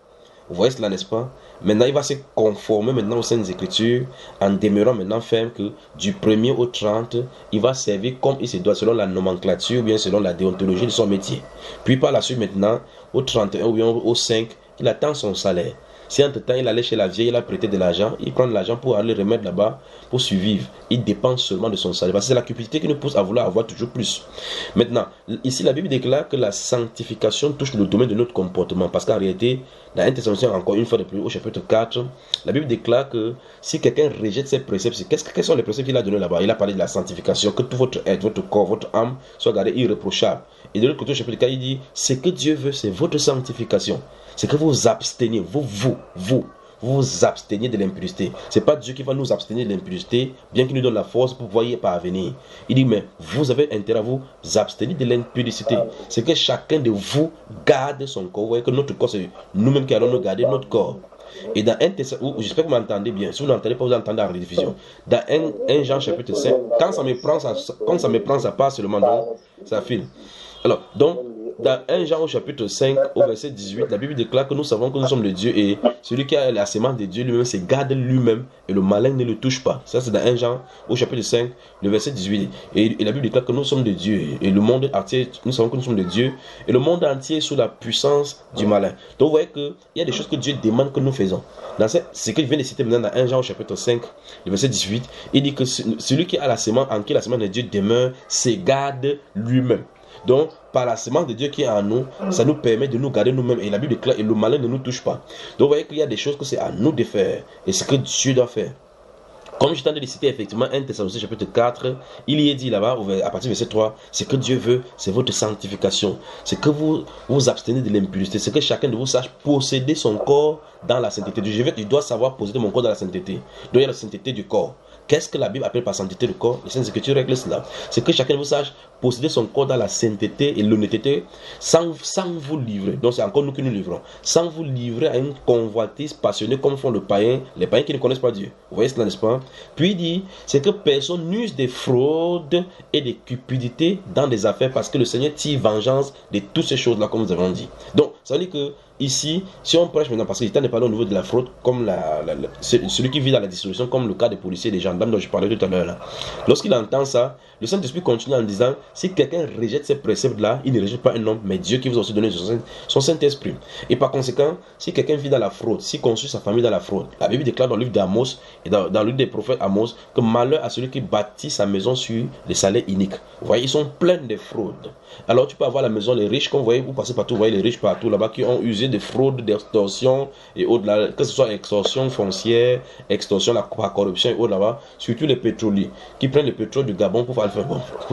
Vous voyez cela, n'est-ce pas? Maintenant, il va se conformer maintenant aux Saintes Écritures en demeurant maintenant ferme que du 1er au 30, il va servir comme il se doit, selon la nomenclature ou bien selon la déontologie de son métier. Puis par la suite maintenant, au 31 ou bien au 5, il attend son salaire. Si entre-temps il allait chez la vieille, il a prêté de l'argent, il prend de l'argent pour aller remettre là-bas, pour survivre. Il dépend seulement de son salaire. Parce que c'est la cupidité qui nous pousse à vouloir avoir toujours plus. Maintenant, ici la Bible déclare que la sanctification touche le domaine de notre comportement. Parce qu'en réalité, dans 1 Thessaloniciens, encore une fois de plus, au chapitre 4, la Bible déclare que si quelqu'un rejette ses préceptes, quels sont les préceptes qu'il a donnés là-bas? Il a parlé de la sanctification, que tout votre être, votre corps, votre âme soit gardé irréprochable. Et de l'autre côté, au chapitre 4, il dit, ce que Dieu veut, c'est votre sanctification. C'est que vous absteniez, vous absteniez de l'impudicité. C'est pas Dieu qui va nous abstenir de l'impudicité, bien qu'il nous donne la force pour pouvoir y parvenir. Il dit, mais vous avez intérêt à vous abstenir de l'impudicité. C'est que chacun de vous garde son corps. Vous voyez que notre corps, c'est nous-mêmes qui allons nous garder notre corps. Et dans 1 Thessaloniciens, j'espère que vous m'entendez bien. Si vous n'entendez pas, vous entendez la rediffusion. Dans 1 Jean chapitre 5, quand ça me prend, ça part seulement, donc, ça file. Alors, donc, dans 1 Jean au chapitre 5, au verset 18, la Bible déclare que nous savons que nous sommes de Dieu et celui qui a la semence de Dieu lui-même se garde lui-même et le malin ne le touche pas. Ça c'est dans 1 Jean au chapitre 5, le verset 18. Et la Bible déclare que nous sommes de Dieu et le monde entier, nous savons que nous sommes de Dieu et le monde entier est sous la puissance du malin. Donc vous voyez qu'il y a des choses que Dieu demande que nous faisons. Dans ce que je viens de citer maintenant dans 1 Jean au chapitre 5, le verset 18, il dit que celui qui a la semence, en qui la semence de Dieu demeure, se garde lui-même. Donc, par la semence de Dieu qui est en nous, ça nous permet de nous garder nous-mêmes. Et la Bible déclare, et le malin ne nous touche pas. Donc, vous voyez qu'il y a des choses que c'est à nous de faire. Et c'est que Dieu doit faire. Comme je t'en ai cité effectivement 1 Thessaloniciens chapitre 4, il y est dit là-bas, à partir du verset 3, ce que Dieu veut, c'est votre sanctification. C'est que vous vous abstenez de l'impureté. C'est que chacun de vous sache posséder son corps dans la sainteté. Je dois savoir posséder mon corps dans la sainteté. Donc il y a la sainteté du corps. Qu'est-ce que la Bible appelle par sainteté du corps? Les Saintes Écritures règlent cela. C'est que chacun de vous sache posséder son corps dans la sainteté et l'honnêteté sans vous livrer. Donc c'est encore nous qui nous livrons. Sans vous livrer à une convoitise passionnée comme font les païens qui ne connaissent pas Dieu. Vous voyez cela, n'est-ce pas? Puis il dit, c'est que personne n'use des fraudes et des cupidités dans des affaires parce que le Seigneur tire vengeance de toutes ces choses-là comme nous avons dit. Donc ça veut dire que ici, si on prêche maintenant, parce que l'État n'est pas là au niveau de la fraude, comme celui qui vit dans la dissolution, comme le cas des policiers et des gendarmes dont je parlais tout à l'heure. Lorsqu'il entend ça, le Saint-Esprit continue en disant, si quelqu'un rejette ces préceptes-là, il ne rejette pas un homme, mais Dieu qui vous a aussi donné son Saint-Esprit. Et par conséquent, si quelqu'un vit dans la fraude, s'il construit sa famille dans la fraude, la Bible déclare dans le livre d'Amos et dans le livre des prophètes Amos que malheur à celui qui bâtit sa maison sur les salaires iniques. Vous voyez, ils sont pleins de fraudes. Alors tu peux avoir la maison, les riches, comme vous voyez, vous passez partout, vous voyez les riches partout là-bas qui ont usé de fraude, d'extorsion et au-delà, que ce soit extorsion foncière, extorsion par corruption et au-delà là-bas, surtout les pétroliers qui prennent le pétrole du Gabon pour faire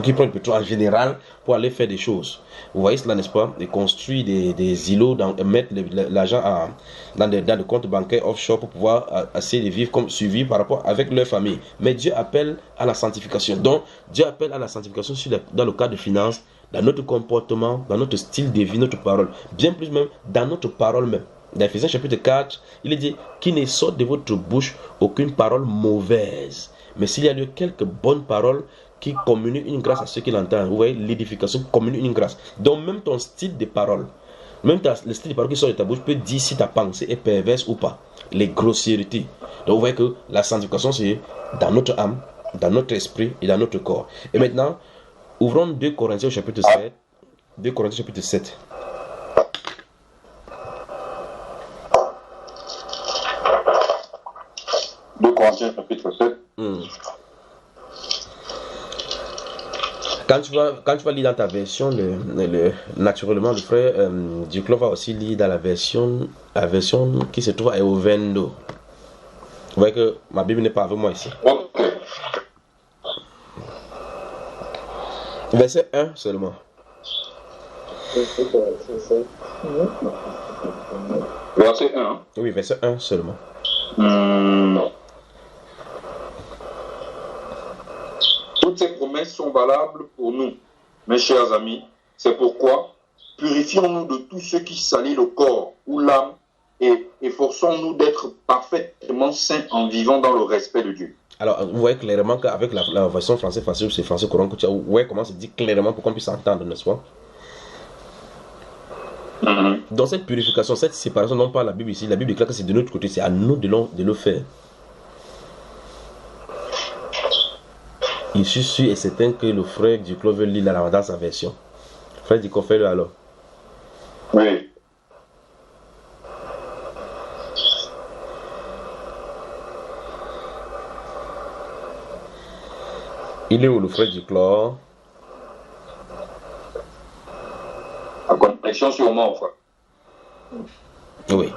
qui prennent le pétrole en général pour aller faire des choses. Vous voyez cela, n'est-ce pas? Et construire des îlots, mettre l'argent dans des comptes bancaires offshore pour pouvoir essayer de vivre comme suivi par rapport avec leur famille. Mais Dieu appelle à la sanctification. Donc, Dieu appelle à la sanctification dans le cadre de finances, dans notre comportement, dans notre style de vie, notre parole. Bien plus même, dans notre parole même. Dans Ephésiens chapitre 4, il est dit qu'il ne sorte de votre bouche aucune parole mauvaise. Mais s'il y a lieu quelques bonnes paroles qui communiquent une grâce à ceux qui l'entendent. Vous voyez, l'édification communique une grâce. Donc même ton style de parole, même le style de parole qui sort de ta bouche peut dire si ta pensée est perverse ou pas. Les grossièretés. Donc vous voyez que la sanctification c'est dans notre âme, dans notre esprit et dans notre corps. Et maintenant, ouvrons 2 Corinthiens chapitre 7. 2 Corinthiens chapitre 7. Chapitre 7. Quand tu vas lire dans ta version, naturellement, le frère Duclos va aussi lire dans la version qui se trouve à Ovendo. Vous voyez que ma Bible n'est pas avec moi ici. Okay. Verset 1 seulement. Verset 1. Oui, verset 1 seulement. Toutes ces promesses sont valables pour nous, mes chers amis. C'est pourquoi purifions-nous de tout ce qui salit le corps ou l'âme et efforçons-nous d'être parfaitement saints en vivant dans le respect de Dieu. Alors, vous voyez clairement qu'avec la version français facile, c'est français courant, que tu as, vous voyez comment c'est dit clairement pour qu'on puisse entendre, n'est-ce pas? Dans cette purification, cette séparation dont parle la Bible ici, la Bible déclare que c'est de notre côté, c'est à nous de le faire. Je suis sûr et certain que le frère Duclos veut lire dans sa version. Frère Duclos, fais-le alors. Oui. Il est où le frère Duclos? La connexion sur moi, frère. Oui.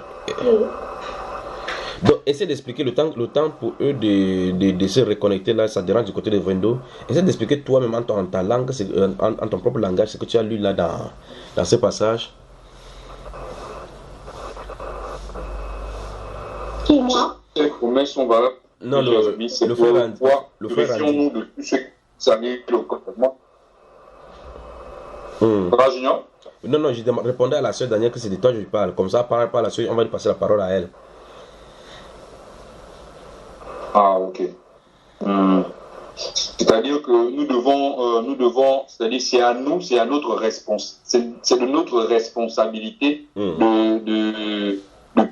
Donc, essaie d'expliquer le temps pour eux de se reconnecter là, ça dérange du côté de Vendo. Essaie d'expliquer toi-même en ta langue, en ton propre langage, ce que tu as lu là dans ce passage. Qui, moi? Ces promesses sont valables. Non, le frère. Purifions-nous de tout ce qui salit le corps. Junior? Non, je répondais à la sœur Danielle que c'est de toi que je parle. Comme ça, parle pas à la sœur, on va lui passer la parole à elle. Ah, ok. C'est-à-dire que nous devons, c'est-à-dire c'est à nous, c'est à notre c'est de notre responsabilité de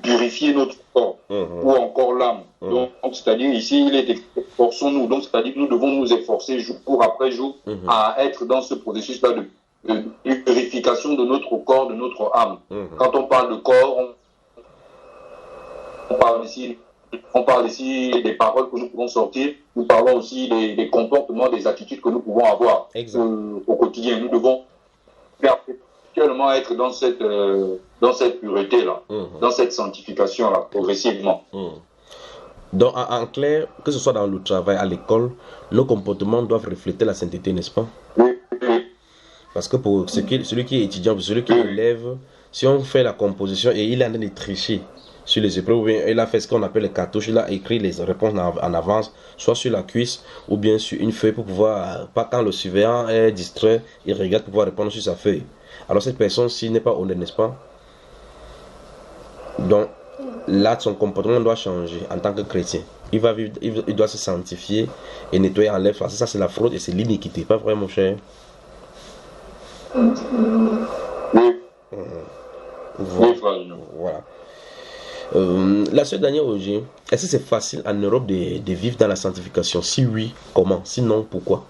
purifier notre corps ou encore l'âme. Donc, c'est-à-dire ici, il est forçons-nous. Donc, c'est-à-dire que nous devons nous efforcer jour après jour à être dans ce processus-là de purification de notre corps, de notre âme. Quand on parle de corps, on parle ici des paroles que nous pouvons sortir, nous parlons aussi des comportements, des attitudes que nous pouvons avoir au quotidien. Nous devons perpétuellement être dans cette pureté-là, dans cette sanctification-là, progressivement. Donc, en clair, que ce soit dans le travail, à l'école, nos comportements doivent refléter la sainteté, n'est-ce pas? Oui. Parce que pour celui qui est étudiant, pour celui qui est élève, si on fait la composition et il est en train de tricher sur les épreuves, ou bien il a fait ce qu'on appelle les cartouches, il a écrit les réponses en avance, soit sur la cuisse ou bien sur une feuille pour pouvoir, pas quand le surveillant est distrait, il regarde pour pouvoir répondre sur sa feuille. Alors cette personne-ci n'est pas honnête, n'est-ce pas? Donc là, son comportement doit changer en tant que chrétien. Il va vivre, il doit se sanctifier et nettoyer en l'air. Ça, c'est la fraude et c'est l'iniquité, pas vrai, mon cher? Voilà. La sœur Daniel Auger, est-ce que c'est facile en Europe de vivre dans la sanctification? Si oui, comment? Sinon, pourquoi?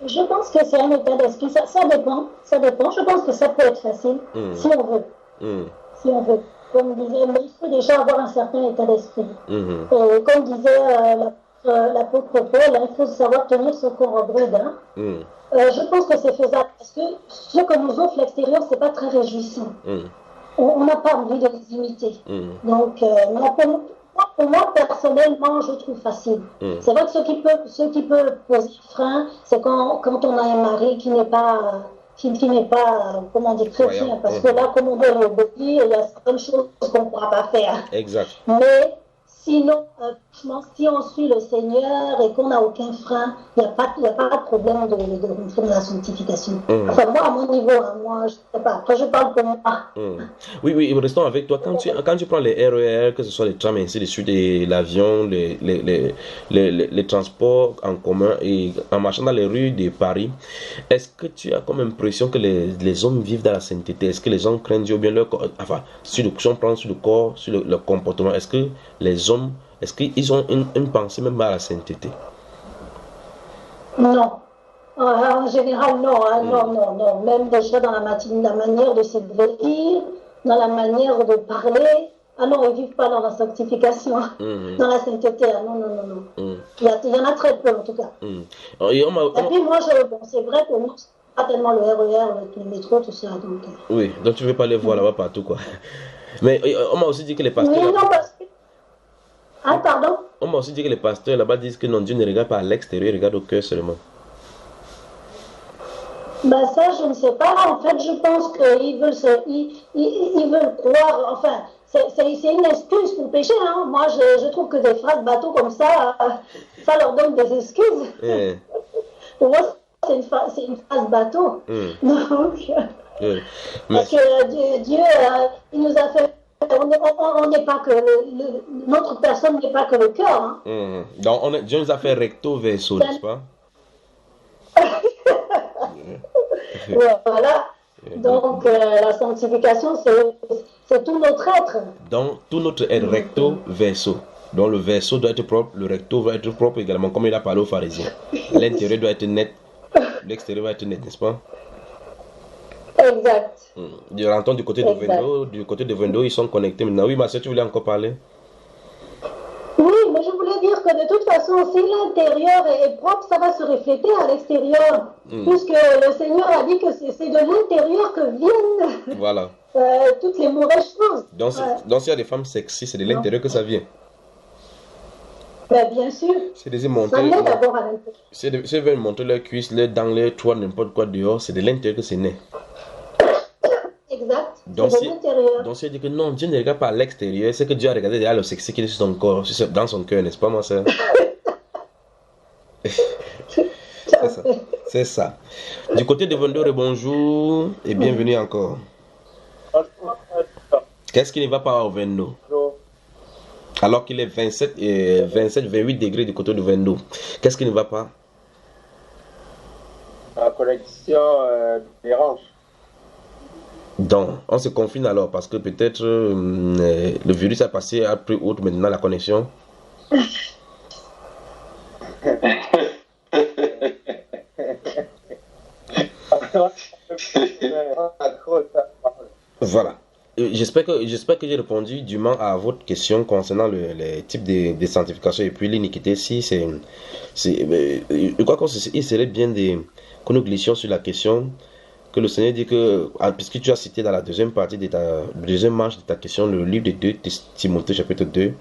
Je pense que c'est un état d'esprit. Ça dépend. Je pense que ça peut être facile si on veut. Si on veut. Comme disait, mais il faut déjà avoir un certain état d'esprit. Comme disait l'apôtre Paul, il faut savoir tenir ce corps bride. Je pense que c'est faisable parce que ce que nous offre l'extérieur, c'est pas très réjouissant. On n'a pas envie de les imiter. Donc, pour moi, personnellement, je trouve facile. C'est vrai que ce qui peut poser frein, c'est quand on a un mari qui n'est pas, comment dire, chrétien. Parce que là, comme on doit l'obéir, il y a certaines choses qu'on ne pourra pas faire. Exact. Mais sinon, franchement, si on suit le Seigneur et qu'on n'a aucun frein, il n'y a pas de problème de rentrer dans la sanctification. Enfin, moi, à mon niveau, moi, je ne sais pas. Après, je parle pour moi. Oui, restons avec toi. Quand tu prends les RER, que ce soit les trams, ainsi de suite, l'avion, les transports en commun et en marchant dans les rues de Paris, est-ce que tu as comme impression que les hommes vivent dans la sainteté? Est-ce que les gens craignent Dieu ou bien leur corps? Enfin, si on prend sur le corps, sur leur comportement, est-ce que les hommes, est-ce qu'ils ont une pensée même à la sainteté? Non. En général, non. Non. Même déjà dans la manière de se vêtir, dans la manière de parler. Ah non, ils ne vivent pas dans la sanctification, dans la sainteté. Non. Il y en a très peu, en tout cas. Et puis moi, c'est vrai que moi, pas tellement le RER, le métro, tout ça. Donc... Oui, donc tu ne veux pas les voir là-bas partout, quoi. Mais on m'a aussi dit que les pasteurs... Oui, non, parce que... Ah, pardon? On m'a aussi dit que les pasteurs là-bas disent que non, Dieu ne regarde pas à l'extérieur, il regarde au cœur seulement. Ben ça, je ne sais pas. En fait, je pense qu'ils veulent croire... Enfin, c'est une excuse pour pécher. Hein. Moi, je trouve que des phrases bateau comme ça, ça leur donne des excuses. Pour moi, c'est une phrase bateau. Donc, parce que Dieu, il nous a fait... On n'est pas que notre personne n'est pas que le cœur. Hein. Donc Dieu nous a fait recto verso, n'est-ce pas? Voilà. Donc la sanctification, c'est tout notre être. Donc tout notre être recto verso. Donc le verso doit être propre, le recto doit être propre également, comme il a parlé aux pharisiens. L'intérieur doit être net, l'extérieur doit être net, n'est-ce pas? Exact. Je rentre du côté de Vendo, ils sont connectés maintenant. Oui, ma soeur, tu voulais encore parler? Oui, mais je voulais dire que de toute façon, si l'intérieur est propre, ça va se refléter à l'extérieur. Puisque le Seigneur a dit que c'est de l'intérieur que viennent voilà. Toutes les mauvaises choses. Donc s'il y a des femmes sexy, c'est de l'intérieur que ça vient. Ben, bien sûr. C'est des montrer. Ça naît d'abord à l'intérieur. Si elles veulent montrer leurs cuisses, leurs dents, leurs toits, n'importe quoi dehors, c'est de l'intérieur que c'est né. Exact. Donc c'est de l'intérieur. Donc si elle dit que non, Dieu ne regarde pas à l'extérieur, c'est que Dieu a regardé derrière le sexe qui est sur son corps, dans son cœur, n'est-ce pas, ma soeur? C'est ça. Du côté de Vendôme, bonjour et bienvenue encore. Qu'est-ce qui ne va pas au Vendo? Alors qu'il est 28 degrés du côté de Vendo. Qu'est-ce qui ne va pas? La connexion dérange. Donc, on se confine alors parce que peut-être le virus a passé à plus haute maintenant la connexion. Voilà. J'espère que j'ai répondu dûment à votre question concernant les types de sanctification et puis l'iniquité. Si je crois qu'il serait bien que nous glissions sur la question que le Seigneur dit que, puisque tu as cité dans la deuxième partie de deuxième manche de ta question, le livre de 2 Timothée chapitre 2,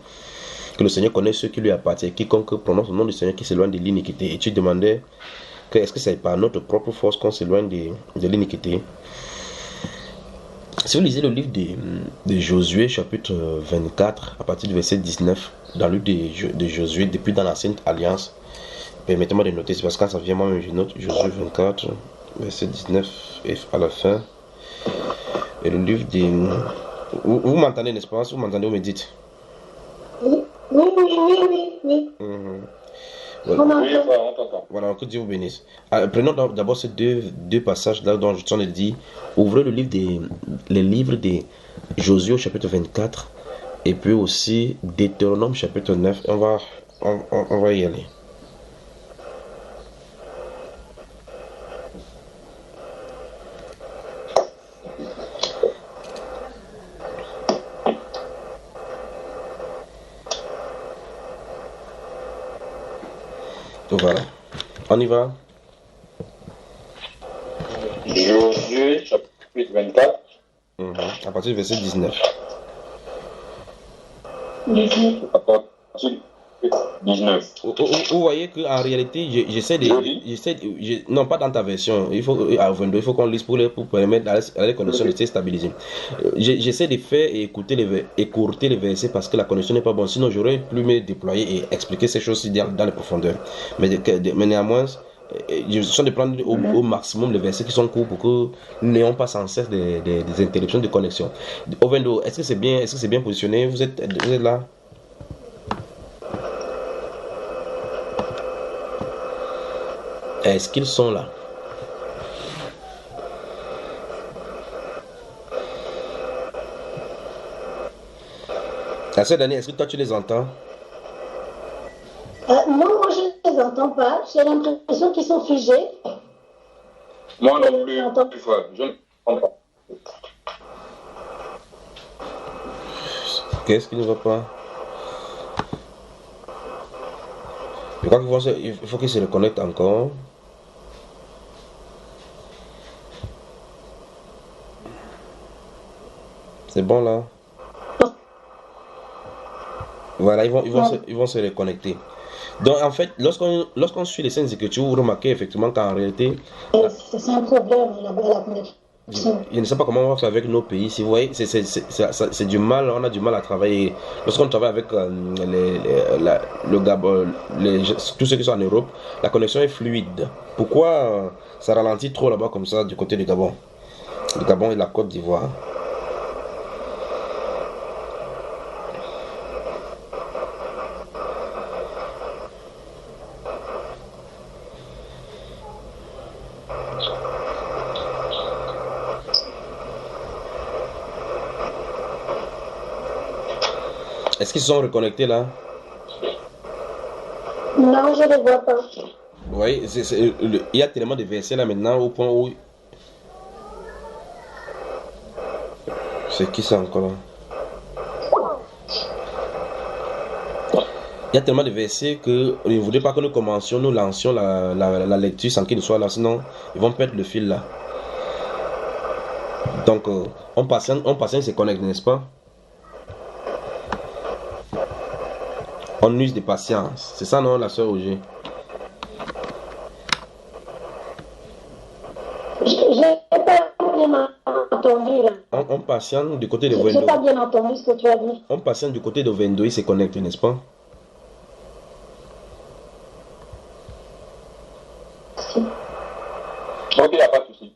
que le Seigneur connaît ceux qui lui appartiennent, quiconque prononce le nom du Seigneur qui s'éloigne de l'iniquité. Et tu demandais que est-ce que c'est par notre propre force qu'on s'éloigne de l'iniquité. Si vous lisez le livre de Josué chapitre 24 à partir du verset 19, dans le livre de Josué, depuis dans la Sainte Alliance, permettez-moi de noter, c'est parce que quand ça vient moi-même je note Josué 24 verset 19 et à la fin, et le livre de... Vous m'entendez, n'est-ce pas? Si vous m'entendez, vous me dites. Oui. Voilà, que Dieu vous bénisse. Prenons d'abord ces deux passages-là dont je t'en ai dit. Ouvrez les livres de Josué chapitre 24 et puis aussi Deutéronome chapitre 9. On va y aller. Voilà. On y va. Josué, chapitre 24. À partir du verset 19. À partir du 19. Vous voyez qu'en réalité, non, pas dans ta version. Il faut qu'on lise pour permettre à la connexion de se stabiliser. J'essaie de faire et écouter les versets parce que la connexion n'est pas bonne. Sinon, j'aurais pu me déployer et expliquer ces choses dans les profondeurs. Mais néanmoins, je suis de prendre au maximum les versets qui sont courts pour que nous n'ayons pas sans cesse des interruptions de connexion. Ovendo, est-ce que c'est bien positionné? Vous êtes là? Est-ce qu'ils sont là? La sœur Dani, est-ce que toi tu les entends? Non, moi je ne les entends pas. J'ai l'impression qu'ils sont figés. Moi non plus, frère. Je ne comprends pas. Qu'est-ce qui ne va pas? Je crois qu'il faut qu'ils se reconnectent encore. C'est bon là? Voilà, ils vont se reconnecter. Donc en fait, lorsqu'on suit les Saintes Écritures, vous remarquez effectivement qu'en réalité... C'est un problème, la connexion. Je ne sais pas comment on va faire avec nos pays. Si vous voyez, c'est du mal, on a du mal à travailler. Lorsqu'on travaille avec le Gabon, tous ceux qui sont en Europe, la connexion est fluide. Pourquoi ça ralentit trop là-bas comme ça du côté du Gabon? Le Gabon et la Côte d'Ivoire. Est-ce qu'ils sont reconnectés là? Non, je ne les vois pas. Oui, il y a tellement de versets là maintenant au point où... C'est qui ça encore là? Il y a tellement de versets que ils ne voudraient pas que nous commencions, nous lancions la lecture sans qu'ils soient là, sinon ils vont perdre le fil là. Donc on patiente, ils se connectent, n'est-ce pas? On use de patience. C'est ça, non, la sœur Roger? Je n'ai pas bien entendu là. On patiente du côté de Je Vendo. n'ai pas bien entendu ce que tu as dit. On patiente du côté de Vendo, il se connecte, n'est-ce pas? Ok, il n'y a pas de souci.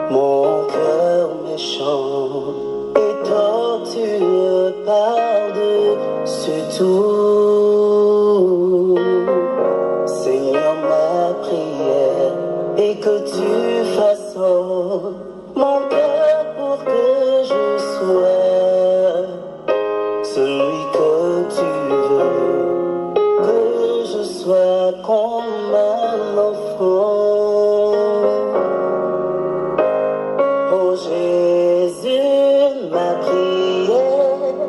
mon cœur méchant et tortueux par-dessus tout. Seigneur, ma prière est que tu façonnes mon cœur pour que je sois celui que tu veux, que je sois comme un enfant. Oh Jésus, ma prière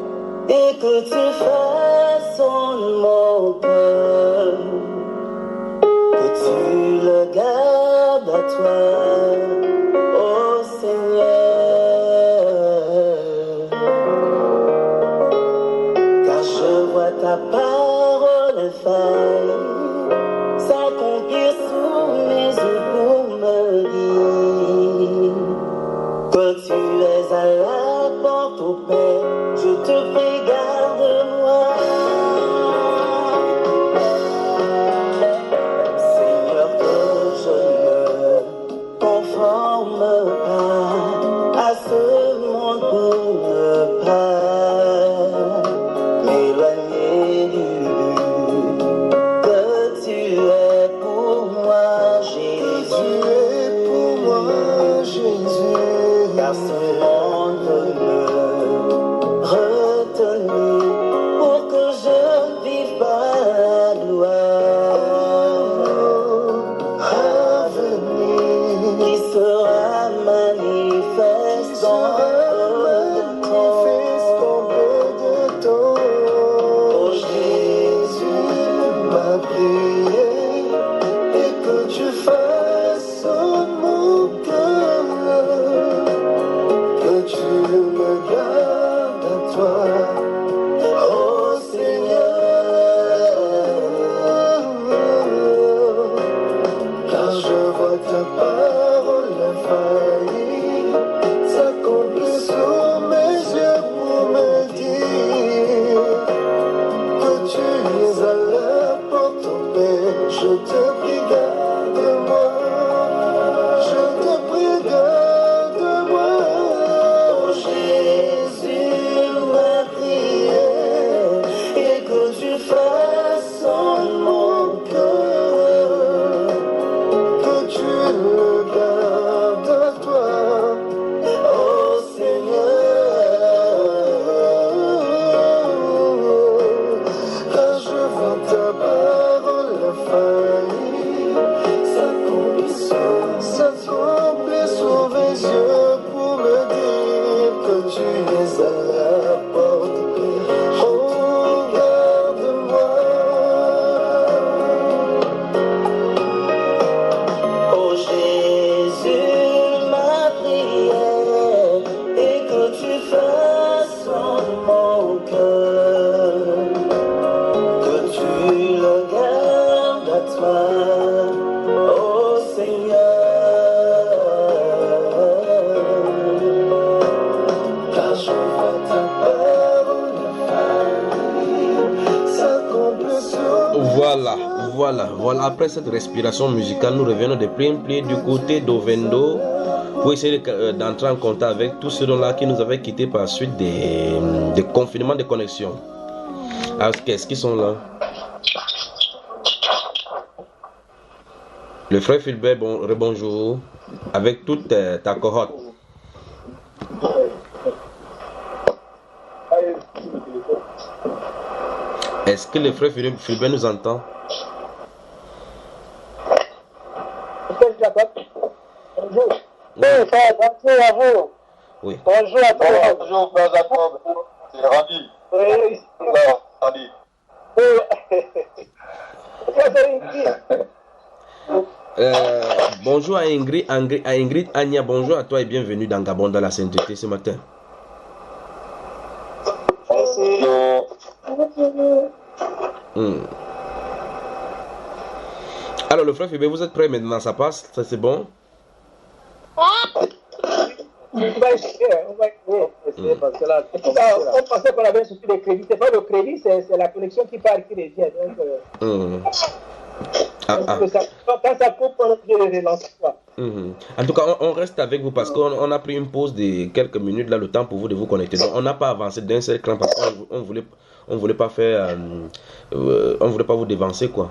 est que tu façonnes mon cœur, que tu le gardes à toi, oh Seigneur. Car je vois ta parole faille s'accomplir sous mes yeux pour me dire que tu es à la porte au Père. Je te prie, garde-moi. Seigneur, que je ne conforme pas à ce monde pour ne pas m'éloigner du but que tu es pour moi, Jésus. Pour moi, Jésus. Car ce monde peut me retenir pour que je ne vive pas la gloire à venir qui sera manifeste dans peu de temps. Oh Jésus, ma prière est que tu façonnes mon cœur, que tu me gardes à toi, oh Seigneur. Car je vois ta parole faillir s'accomplir sous mes yeux pour me dire que tu es à la porte au Père. Je te prie, garde-moi. Je te prie, garde-moi. Oh Jésus, ma prière et que tu façonnes mon cœur, que tu le gardes à toi, oh Seigneur. Car je vois ta parole faillir s'accomplir sous mes yeux pour me dire que tu es à la porte. Oh, garde-moi. Oh Jésus, ma prière est que tu façonnes mon cœur, que tu le gardes à toi, oh Seigneur. Car je vois ta parole faillir s'accomplir sur Voilà. Après cette respiration musicale, nous revenons de plein pied du côté d'Ovendo pour essayer d'entrer en contact avec tous ceux-là qui nous avaient quittés par suite des confinements de connexion. Alors, qu'est-ce qu'ils sont là? Le frère Philbert, rebonjour, avec toute ta cohorte. Est-ce que le frère Philbert nous entend? Bonjour. Bonjour à vous. Oui. Bonjour à toi. Bonjour, frère Jacob. C'est Rami. Oui. Rami. Bonjour à Ingrid, Anya, bonjour à toi et bienvenue dans Gabon dans la sainteté ce matin. Merci. Alors le frère Philbert, vous êtes prêt maintenant, ça passe, ça c'est bon? On va essayer parce que là, on pensait qu'on avait un souci de crédit. C'est pas le crédit, c'est la connexion qui part qui revient. Donc, Quand ça coupe, je le relance pas. En tout cas, on reste avec vous parce qu'on a pris une pause de quelques minutes, là, le temps pour vous de vous connecter. Donc, on n'a pas avancé d'un seul cran parce qu'on voulait pas faire, on voulait pas vous dévancer, quoi.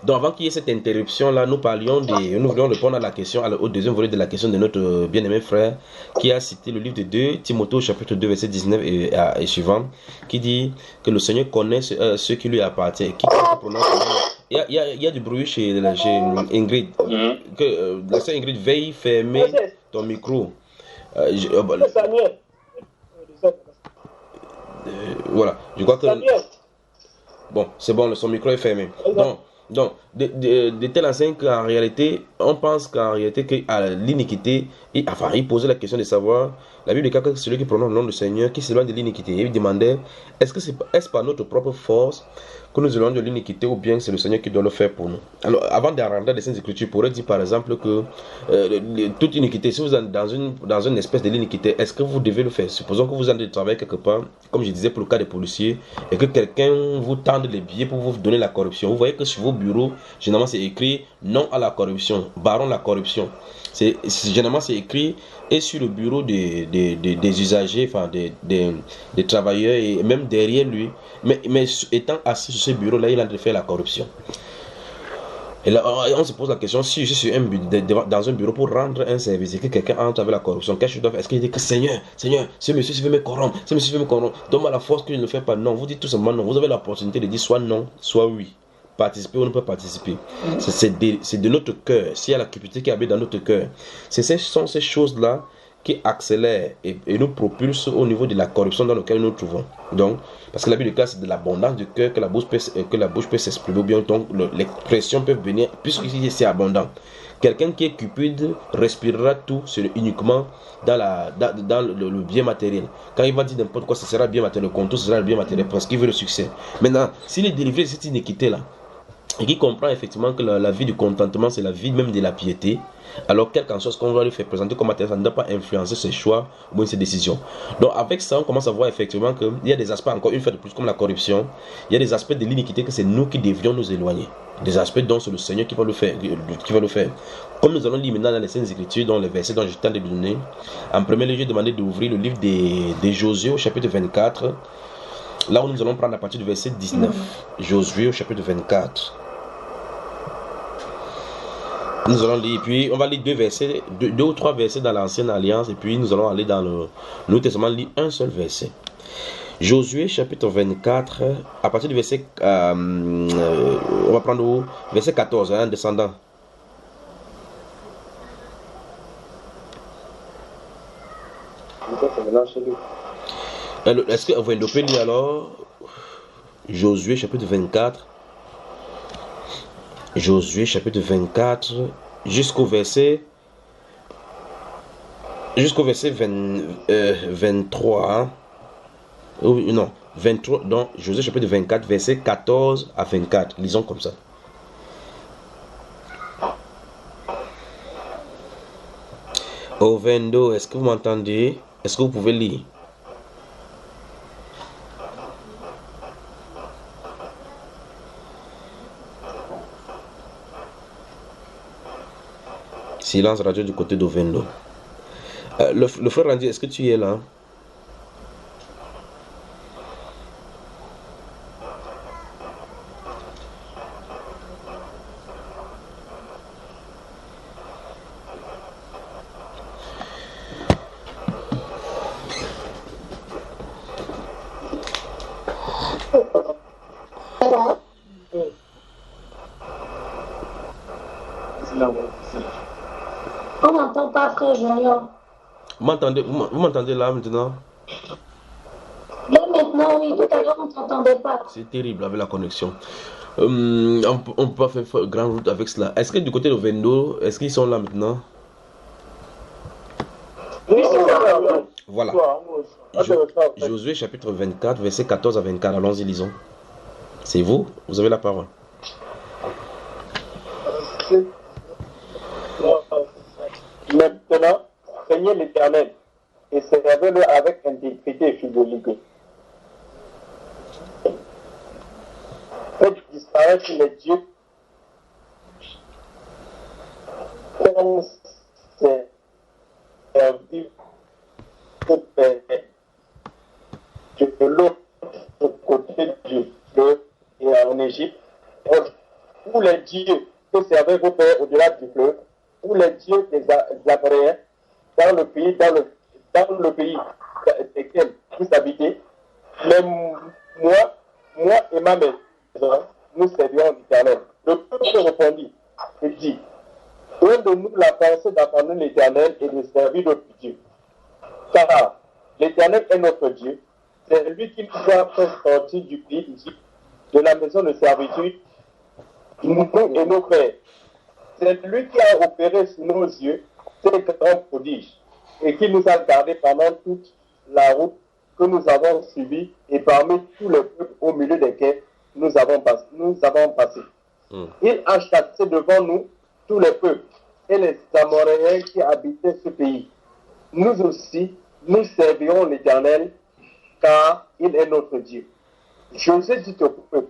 Donc avant qu'il y ait cette interruption là, nous voulions répondre à la question, au deuxième volet de la question de notre bien-aimé frère qui a cité le livre de 2 Timothée chapitre 2 verset 19 et suivant, qui dit que le Seigneur connaît ceux qui lui appartiennent. Il y a du bruit chez Ingrid. Que la sœur Ingrid, veille fermer ton micro. Voilà, je crois que bon, c'est bon, son micro est fermé. Donc de telle enseigne qu'en réalité, on pense qu'en réalité, que l'iniquité, enfin, il posait la question de savoir, la Bible dit que celui qui prononce le nom du Seigneur, qui s'éloigne de l'iniquité, il demandait, est-ce par notre propre force que nous éloignons de l'iniquité ou bien c'est le Seigneur qui doit le faire pour nous? Alors, avant de rentrer dans les Saintes Écritures, pourrait dire par exemple que toute iniquité, si vous êtes dans une espèce de l'iniquité, est-ce que vous devez le faire? Supposons que vous allez travailler quelque part, comme je disais pour le cas des policiers, et que quelqu'un vous tende les billets pour vous donner la corruption. Vous voyez que sur vos bureaux, généralement c'est écrit non à la corruption, baron la corruption. Généralement c'est écrit et sur le bureau des usagers, enfin des travailleurs et même derrière lui, mais étant assis sur ce bureau là, il a fait la corruption. Et là on se pose la question, si je suis dans un bureau pour rendre un service et que quelqu'un entre avec la corruption, qu'est-ce que je dois faire? Est-ce qu'il dit que Seigneur, ce monsieur veut me corrompre, donne-moi la force que je ne le fais pas? Non, vous dites tout simplement non. Vous avez l'opportunité de dire soit non, soit oui. Participer ou ne pas participer. C'est de notre cœur. S'il y a la cupidité qui habite dans notre cœur, ce sont ces choses-là qui accélèrent et nous propulsent au niveau de la corruption dans laquelle nous nous trouvons. Donc, parce que la Bible dit que c'est de l'abondance du cœur que la bouche peut s'exprimer, ou bien donc l'expression peut venir, puisque c'est abondant. Quelqu'un qui est cupide respirera tout uniquement dans le bien matériel. Quand il va dire n'importe quoi, ce sera bien matériel. Le contour, ce sera le bien matériel parce qu'il veut le succès. Maintenant, s'il est délivré de cette iniquité-là, et qui comprend effectivement que la vie du contentement, c'est la vie même de la piété, alors quelque chose qu'on va lui faire présenter comme matériel, ça ne doit pas influencer ses choix ou bien ses décisions. Donc avec ça, on commence à voir effectivement qu'il y a des aspects, encore une fois de plus, comme la corruption, il y a des aspects de l'iniquité que c'est nous qui devrions nous éloigner. Des aspects dont c'est le Seigneur qui va le faire. Comme nous allons lire maintenant dans les Saintes Écritures, dans les versets dont je t'ai donné, en premier lieu, j'ai demandé d'ouvrir le livre de Josué au chapitre 24, là où nous allons prendre à partir du verset 19. Josué au chapitre 24. Nous allons lire, puis on va lire deux ou trois versets dans l'Ancienne Alliance, et puis nous allons aller dans le Nouveau Testament, lire un seul verset. Josué chapitre 24, à partir du verset, on va prendre verset 14, descendant. Est-ce que vous pouvez lire alors Josué chapitre 24? Josué chapitre 24 jusqu'au verset 23 non 23, donc Josué chapitre 24 verset 14 à 24, lisons comme ça. Au 22, est-ce que vous m'entendez? Est-ce que vous pouvez lire? Silence radio du côté d'Ovendo. Le frère Randy, est-ce que tu es là? On n'entend pas, frère Junior. Vous m'entendez là maintenant? Là maintenant, oui, tout à l'heure on ne t'entendait pas. C'est terrible avec la connexion. On ne peut pas faire grand route avec cela. Est-ce que du côté de Vendo, est-ce qu'ils sont là maintenant? Oui, c'est ça. Voilà. Josué chapitre 24, verset 14 à 24. Allons-y, lisons. C'est vous? Vous avez la parole. Maintenant, craignez l'Éternel et servez-le avec intégrité et fidélité. fait disparaître les dieux qu'on s'est servi au Père de l'autre côté du fleuve et en Égypte, où les dieux que servaient vos pères au-delà du fleuve, où les dieux des Amoréens dans le pays desquels vous habitez. Mais moi et ma maison, nous servirons l'Éternel. Le peuple répondit et dit, loin de nous la pensée d'abandonner l'Éternel et de servir notre Dieu. Car l'Éternel est notre Dieu. C'est lui qui nous a fait sortir du pays d'Égypte, de la maison de servitude, nous et nos frères. C'est lui qui a opéré sous nos yeux ces grands prodiges et qui nous a gardés pendant toute la route que nous avons suivie et parmi tous les peuples au milieu desquels nous avons passé. Il a chassé devant nous tous les peuples et les Amoréens qui habitaient ce pays. Nous aussi, nous servirons l'Éternel, car il est notre Dieu. Josué dit au peuple,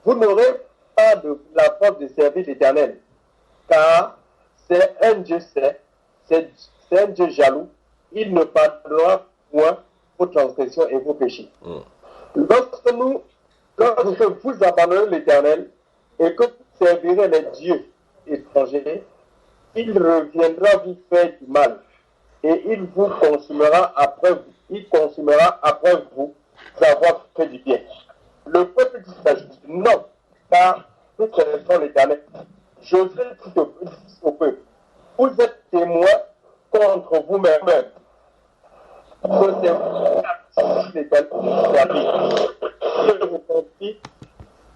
vous n'aurez pas de la force de servir l'Éternel, car c'est un Dieu saint, c'est un Dieu jaloux, il ne pardonnera point vos transgressions et vos péchés. Lorsque vous abandonnez l'Éternel et que vous servirez les dieux étrangers, il reviendra vous faire du mal et il vous consumera après vous. Il consumera après vous avoir fait du bien. Le peuple dit non, car nous servons l'Éternel. Josué dit au peuple, vous êtes témoins contre vous-même.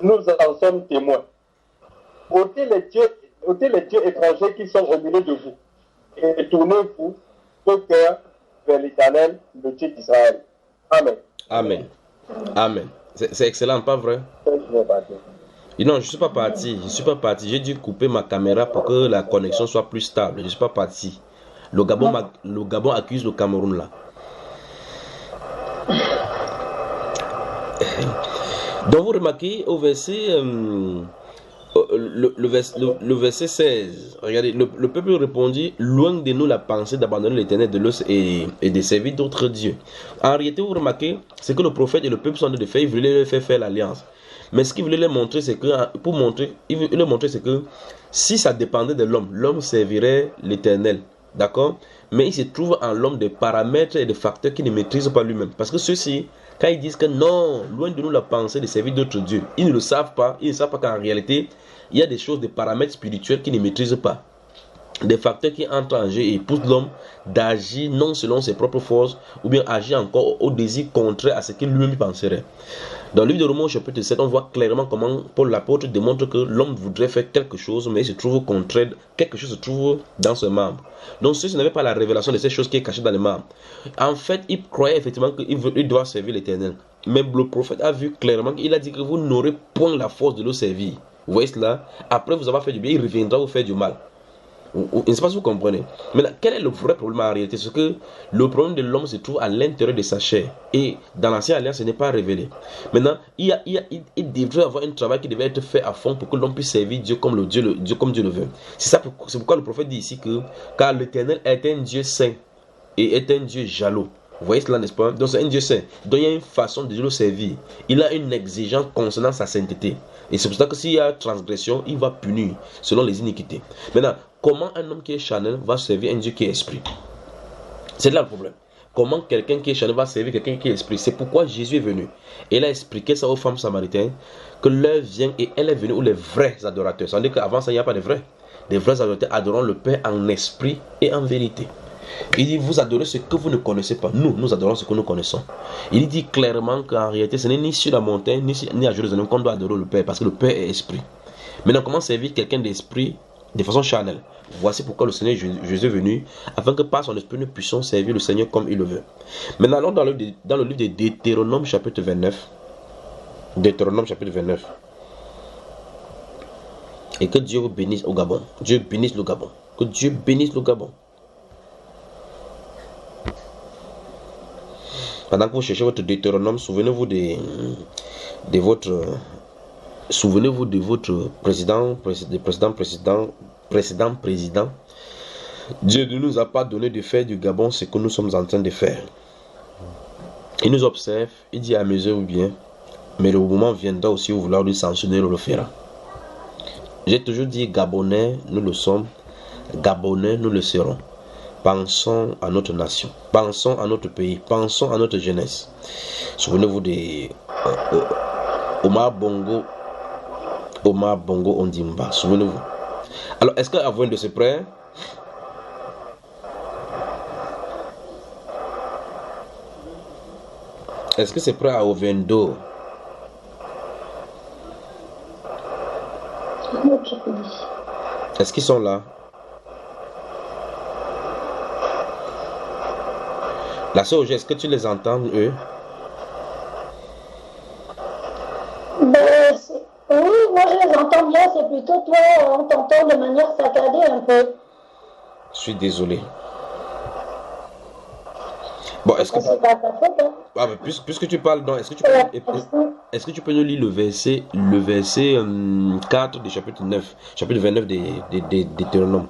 Nous en sommes témoins. ôtez les dieux étrangers qui sont au milieu de vous et tournez-vous vos cœurs vers l'Éternel, le Dieu d'Israël. Amen. Amen. Amen. C'est excellent, pas vrai? Non, je ne suis pas parti. J'ai dû couper ma caméra pour que la connexion soit plus stable. Je ne suis pas parti. Le Gabon accuse le Cameroun là. Donc vous remarquez au verset le verset 16, regardez, le peuple répondit, loin de nous la pensée d'abandonner l'Éternel de l'os et de servir d'autres dieux. En réalité, vous remarquez, c'est que le prophète et le peuple sont en train de faire, il voulait leur faire l'alliance. Mais ce qu'il voulait leur montrer, c'est que, c'est que si ça dépendait de l'homme, l'homme servirait l'Éternel. D'accord? Mais il se trouve en l'homme des paramètres et des facteurs qu'il ne maîtrise pas lui-même. Parce que ceux-ci, quand ils disent que non, loin de nous la pensée de servir d'autres dieux, ils ne le savent pas. Ils ne savent pas qu'en réalité, il y a des choses, des paramètres spirituels qu'ils ne maîtrisent pas. Des facteurs qui entrent en jeu et poussent l'homme d'agir non selon ses propres forces ou bien agir encore au désir contraire à ce qu'il lui-même penserait. Dans le livre de Romains chapitre 7, on voit clairement comment Paul l'apôtre démontre que l'homme voudrait faire quelque chose, mais il se trouve au contraire, quelque chose se trouve dans ce membre. Donc ceux qui n'avaient pas la révélation de ces choses qui est cachée dans les membres, en fait, ils croyaient effectivement qu'il doit servir l'Éternel. Mais le prophète a vu clairement qu'il a dit que vous n'aurez point la force de le servir. Vous voyez cela? Après vous avoir fait du bien, il reviendra vous faire du mal. Je ne sais pas si vous comprenez. Maintenant, quel est le vrai problème en réalité? C'est que le problème de l'homme se trouve à l'intérieur de sa chair. Et dans l'ancienne alliance, ce n'est pas révélé. Maintenant, il devrait avoir un travail qui devait être fait à fond pour que l'homme puisse servir Dieu comme Dieu le veut. C'est pourquoi le prophète dit ici que car l'Éternel est un Dieu saint et est un Dieu jaloux. Vous voyez cela, n'est-ce pas? Donc c'est un Dieu saint. Donc il y a une façon de le servir. Il a une exigence concernant sa sainteté. Et c'est pour ça que s'il y a transgression, il va punir selon les iniquités. Maintenant, comment un homme qui est charnel va servir un Dieu qui est esprit? C'est là le problème. Comment quelqu'un qui est charnel va servir quelqu'un qui est esprit? C'est pourquoi Jésus est venu. Et il a expliqué ça aux femmes samaritaines, que l'heure vient et elle est venue où les vrais adorateurs. Ça veut dire qu'avant ça, il n'y a pas de vrais. Les vrais adorateurs adoreront le Père en esprit et en vérité. Il dit, vous adorez ce que vous ne connaissez pas. Nous adorons ce que nous connaissons. Il dit clairement qu'en réalité, ce n'est ni sur la montagne, ni à Jérusalem qu'on doit adorer le Père, parce que le Père est esprit. Maintenant, comment servir quelqu'un d'esprit de façon charnelle? Voici pourquoi le Seigneur Jésus est venu, afin que par son esprit nous puissions servir le Seigneur comme il le veut. Maintenant, allons dans le livre de Deutéronome chapitre 29. Deutéronome chapitre 29. Et que Dieu vous bénisse au Gabon. Dieu bénisse le Gabon. Que Dieu bénisse le Gabon. Pendant que vous cherchez votre Deutéronome, souvenez-vous de votre Souvenez-vous de votre précédent. Dieu ne nous a pas donné de faire du Gabon ce que nous sommes en train de faire. Il nous observe, il dit à mesure ou bien, mais le moment viendra aussi où vouloir lui sanctionner, il le fera. J'ai toujours dit Gabonais, nous le sommes, Gabonais, nous le serons. Pensons à notre nation, pensons à notre pays, pensons à notre jeunesse. Souvenez-vous de Omar Bongo Ondimba, souvenez-vous. Alors, est-ce qu'avant de se prêt? Est-ce que c'est prêt à Ovendo? Est-ce qu'ils sont là? La sœur, est-ce que tu les entends, eux? Oui, moi je les entends bien, c'est plutôt toi, on t'entend de manière saccadée un peu. Je suis désolé. Bon, est-ce que... C'est pas ta faute, hein? Ah, mais puisque tu parles, donc, est-ce que tu peux nous lire le verset 4 du chapitre 9, chapitre 29 des Deutéronome?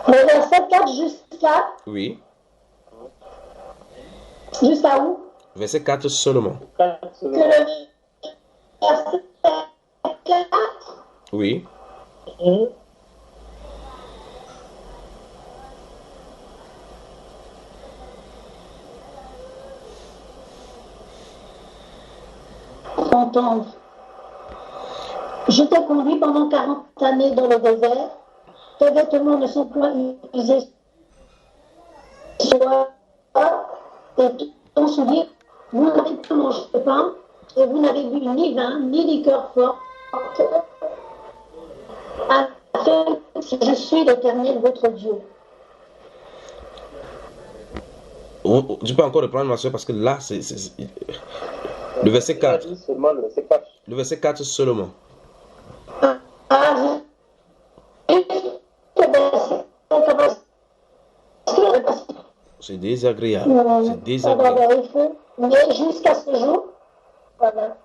Le verset 4 jusqu'à... Oui. Jusqu'à où? Verset 4 seulement. Que le verset 4... Oui. Entendre. Je t'ai conduit pendant 40 années dans le désert. Tes vêtements ne sont point usés sur toi et ton soulier. Vous n'avez pas mangé de pain et vous n'avez bu ni vin ni liqueur forte. Afin que je suis l'Éternel votre Dieu. Tu peux encore reprendre ma soeur parce que là, c'est... Le verset 4. Le verset 4 seulement. C'est désagréable. C'est désagréable. Mais jusqu'à ce jour, voilà.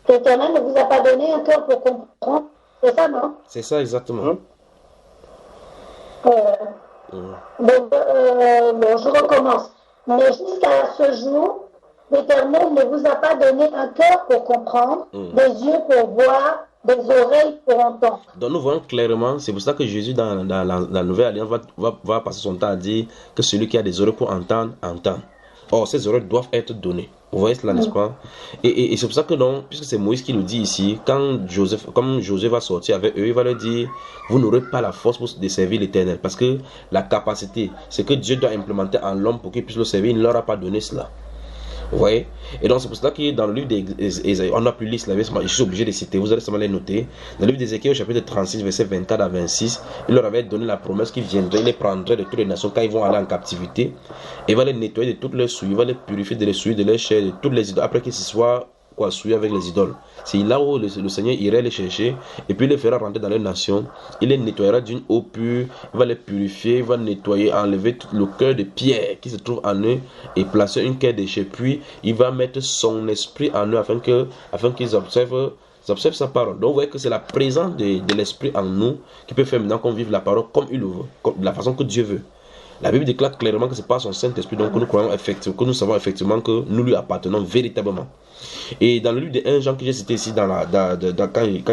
L'Éternel ne vous a pas donné un cœur pour comprendre. C'est ça, non? C'est ça, exactement. Bon, je recommence. Mais jusqu'à ce jour, l'Éternel ne vous a pas donné un cœur pour comprendre, des yeux pour voir, des oreilles pour entendre. Donc nous voyons clairement, c'est pour ça que Jésus dans la Nouvelle Alliance va passer son temps à dire que celui qui a des oreilles pour entendre, entend. Or, ces oreilles doivent être données. Vous voyez cela, n'est-ce pas? Et c'est pour ça que non, puisque c'est Moïse qui nous dit ici, comme Joseph va sortir avec eux, il va leur dire, vous n'aurez pas la force pour servir l'Éternel. Parce que la capacité, c'est que Dieu doit implémenter en l'homme pour qu'il puisse le servir, il ne leur a pas donné cela. Vous voyez? Et donc c'est pour cela que dans le livre d'Ésaïe, on a pu lire cela, je suis obligé de citer, vous allez seulement les noter. Dans le livre d'Ézéchiel, au chapitre 36, verset 24 à 26, il leur avait donné la promesse qu'il viendrait, il les prendrait de toutes les nations quand ils vont aller en captivité. Et il va les nettoyer de toutes leurs souilles, il va les purifier de les souilles, de leur chair, de toutes les idoles, après qu'ils se soient souillés avec les idoles. C'est là où le Seigneur irait les chercher, et puis il les fera rentrer dans leur nation, il les nettoyera d'une eau pure, il va les purifier, il va nettoyer, enlever tout le cœur de pierre qui se trouve en eux, et placer une cœur déchet, puis il va mettre son esprit en eux, afin qu'ils observent sa parole. Donc vous voyez que c'est la présence de l'esprit en nous, qui peut faire maintenant qu'on vive la parole comme il le veut, de la façon que Dieu veut. La Bible déclare clairement que ce n'est pas son Saint-Esprit, donc que nous croyons effectivement, que nous savons effectivement que nous lui appartenons véritablement. Et dans le livre de 1 Jean que j'ai cité ici quand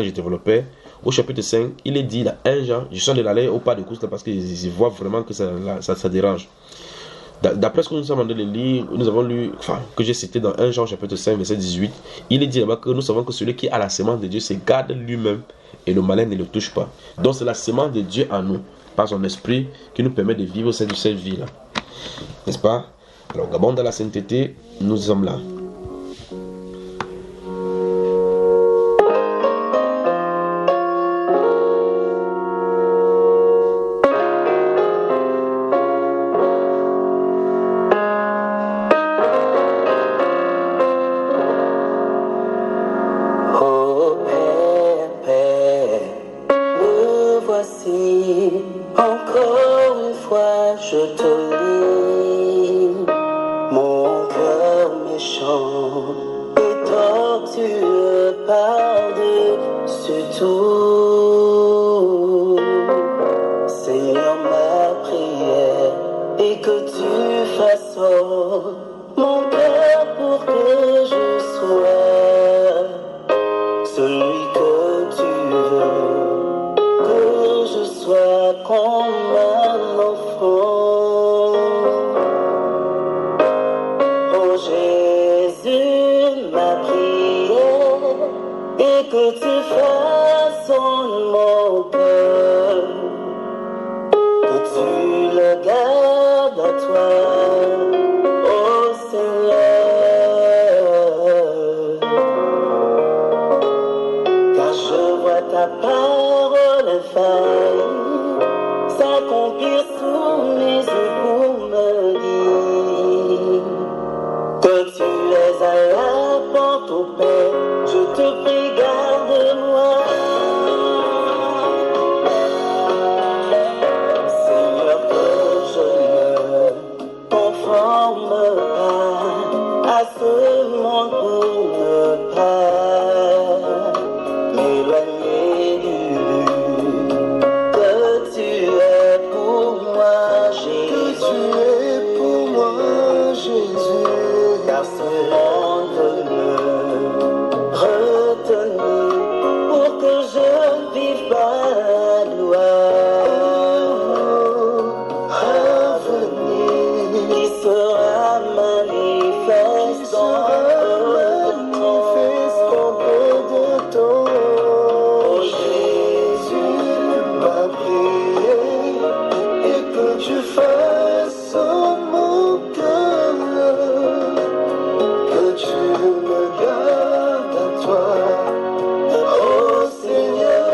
je développais, au chapitre 5, il est dit, là, 1 Jean, je sens de l'aller au pas de course là, parce que je vois vraiment que ça dérange. D'après ce que nous sommes en train de lire, nous avons lu, que j'ai cité dans 1 Jean chapitre 5, verset 18, il est dit là-bas que nous savons que celui qui a la semence de Dieu se garde lui-même et le malin ne le touche pas. Donc c'est la semence de Dieu en nous, par son esprit, qui nous permet de vivre cette vie-là. N'est-ce pas? Alors, Gabon dans la sainteté, nous sommes là. Mon cœur méchant celui que tu veux, que je sois comme un enfant. Oh Jésus, ma prière, et que tu façonnes mon cœur, que tu le gardes à toi, oh Seigneur. Car je vois ta parole infaillible s'accomplir sous mes yeux pour me dire que tu es à la porte au Père. Je te prie, garde-moi. Seigneur, que je ne conforme pas à ce monde pour ne pas m'éloigner du but que tu es pour moi, Jésus. Que tu es pour moi, Jésus. Car ce monde veut me retenir pour que je ne vive pas la gloire à venir, qui sera manifeste en peu de temps. Oh Jésus, ma prière, et que tu fasses mon cœur, que tu me gardes à toi, oh Seigneur.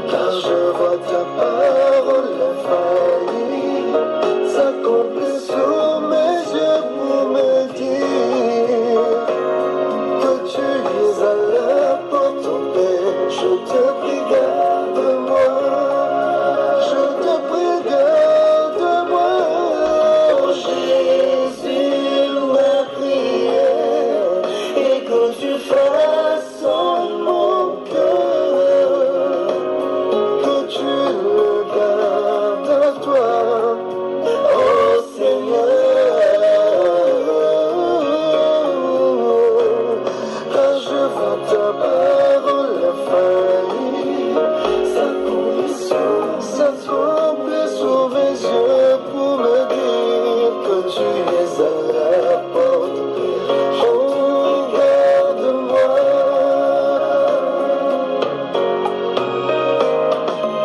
Car je vois ta parole infaillible s'accomplir sous mes yeux pour me dire que tu es à la porte au Père. Je te prie, garde-moi. Je te prie, garde-moi. Oh Jésus, ma prière, et que tu façonnes mon cœur, que tu le gardes à toi, oh Seigneur. Car je vois ta parole infaillible s'accomplir sous mes yeux pour me dire que tu es à la porte. Oh, garde-moi.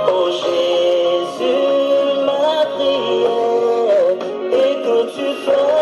Oh Jésus, ma prière, et que tu fasses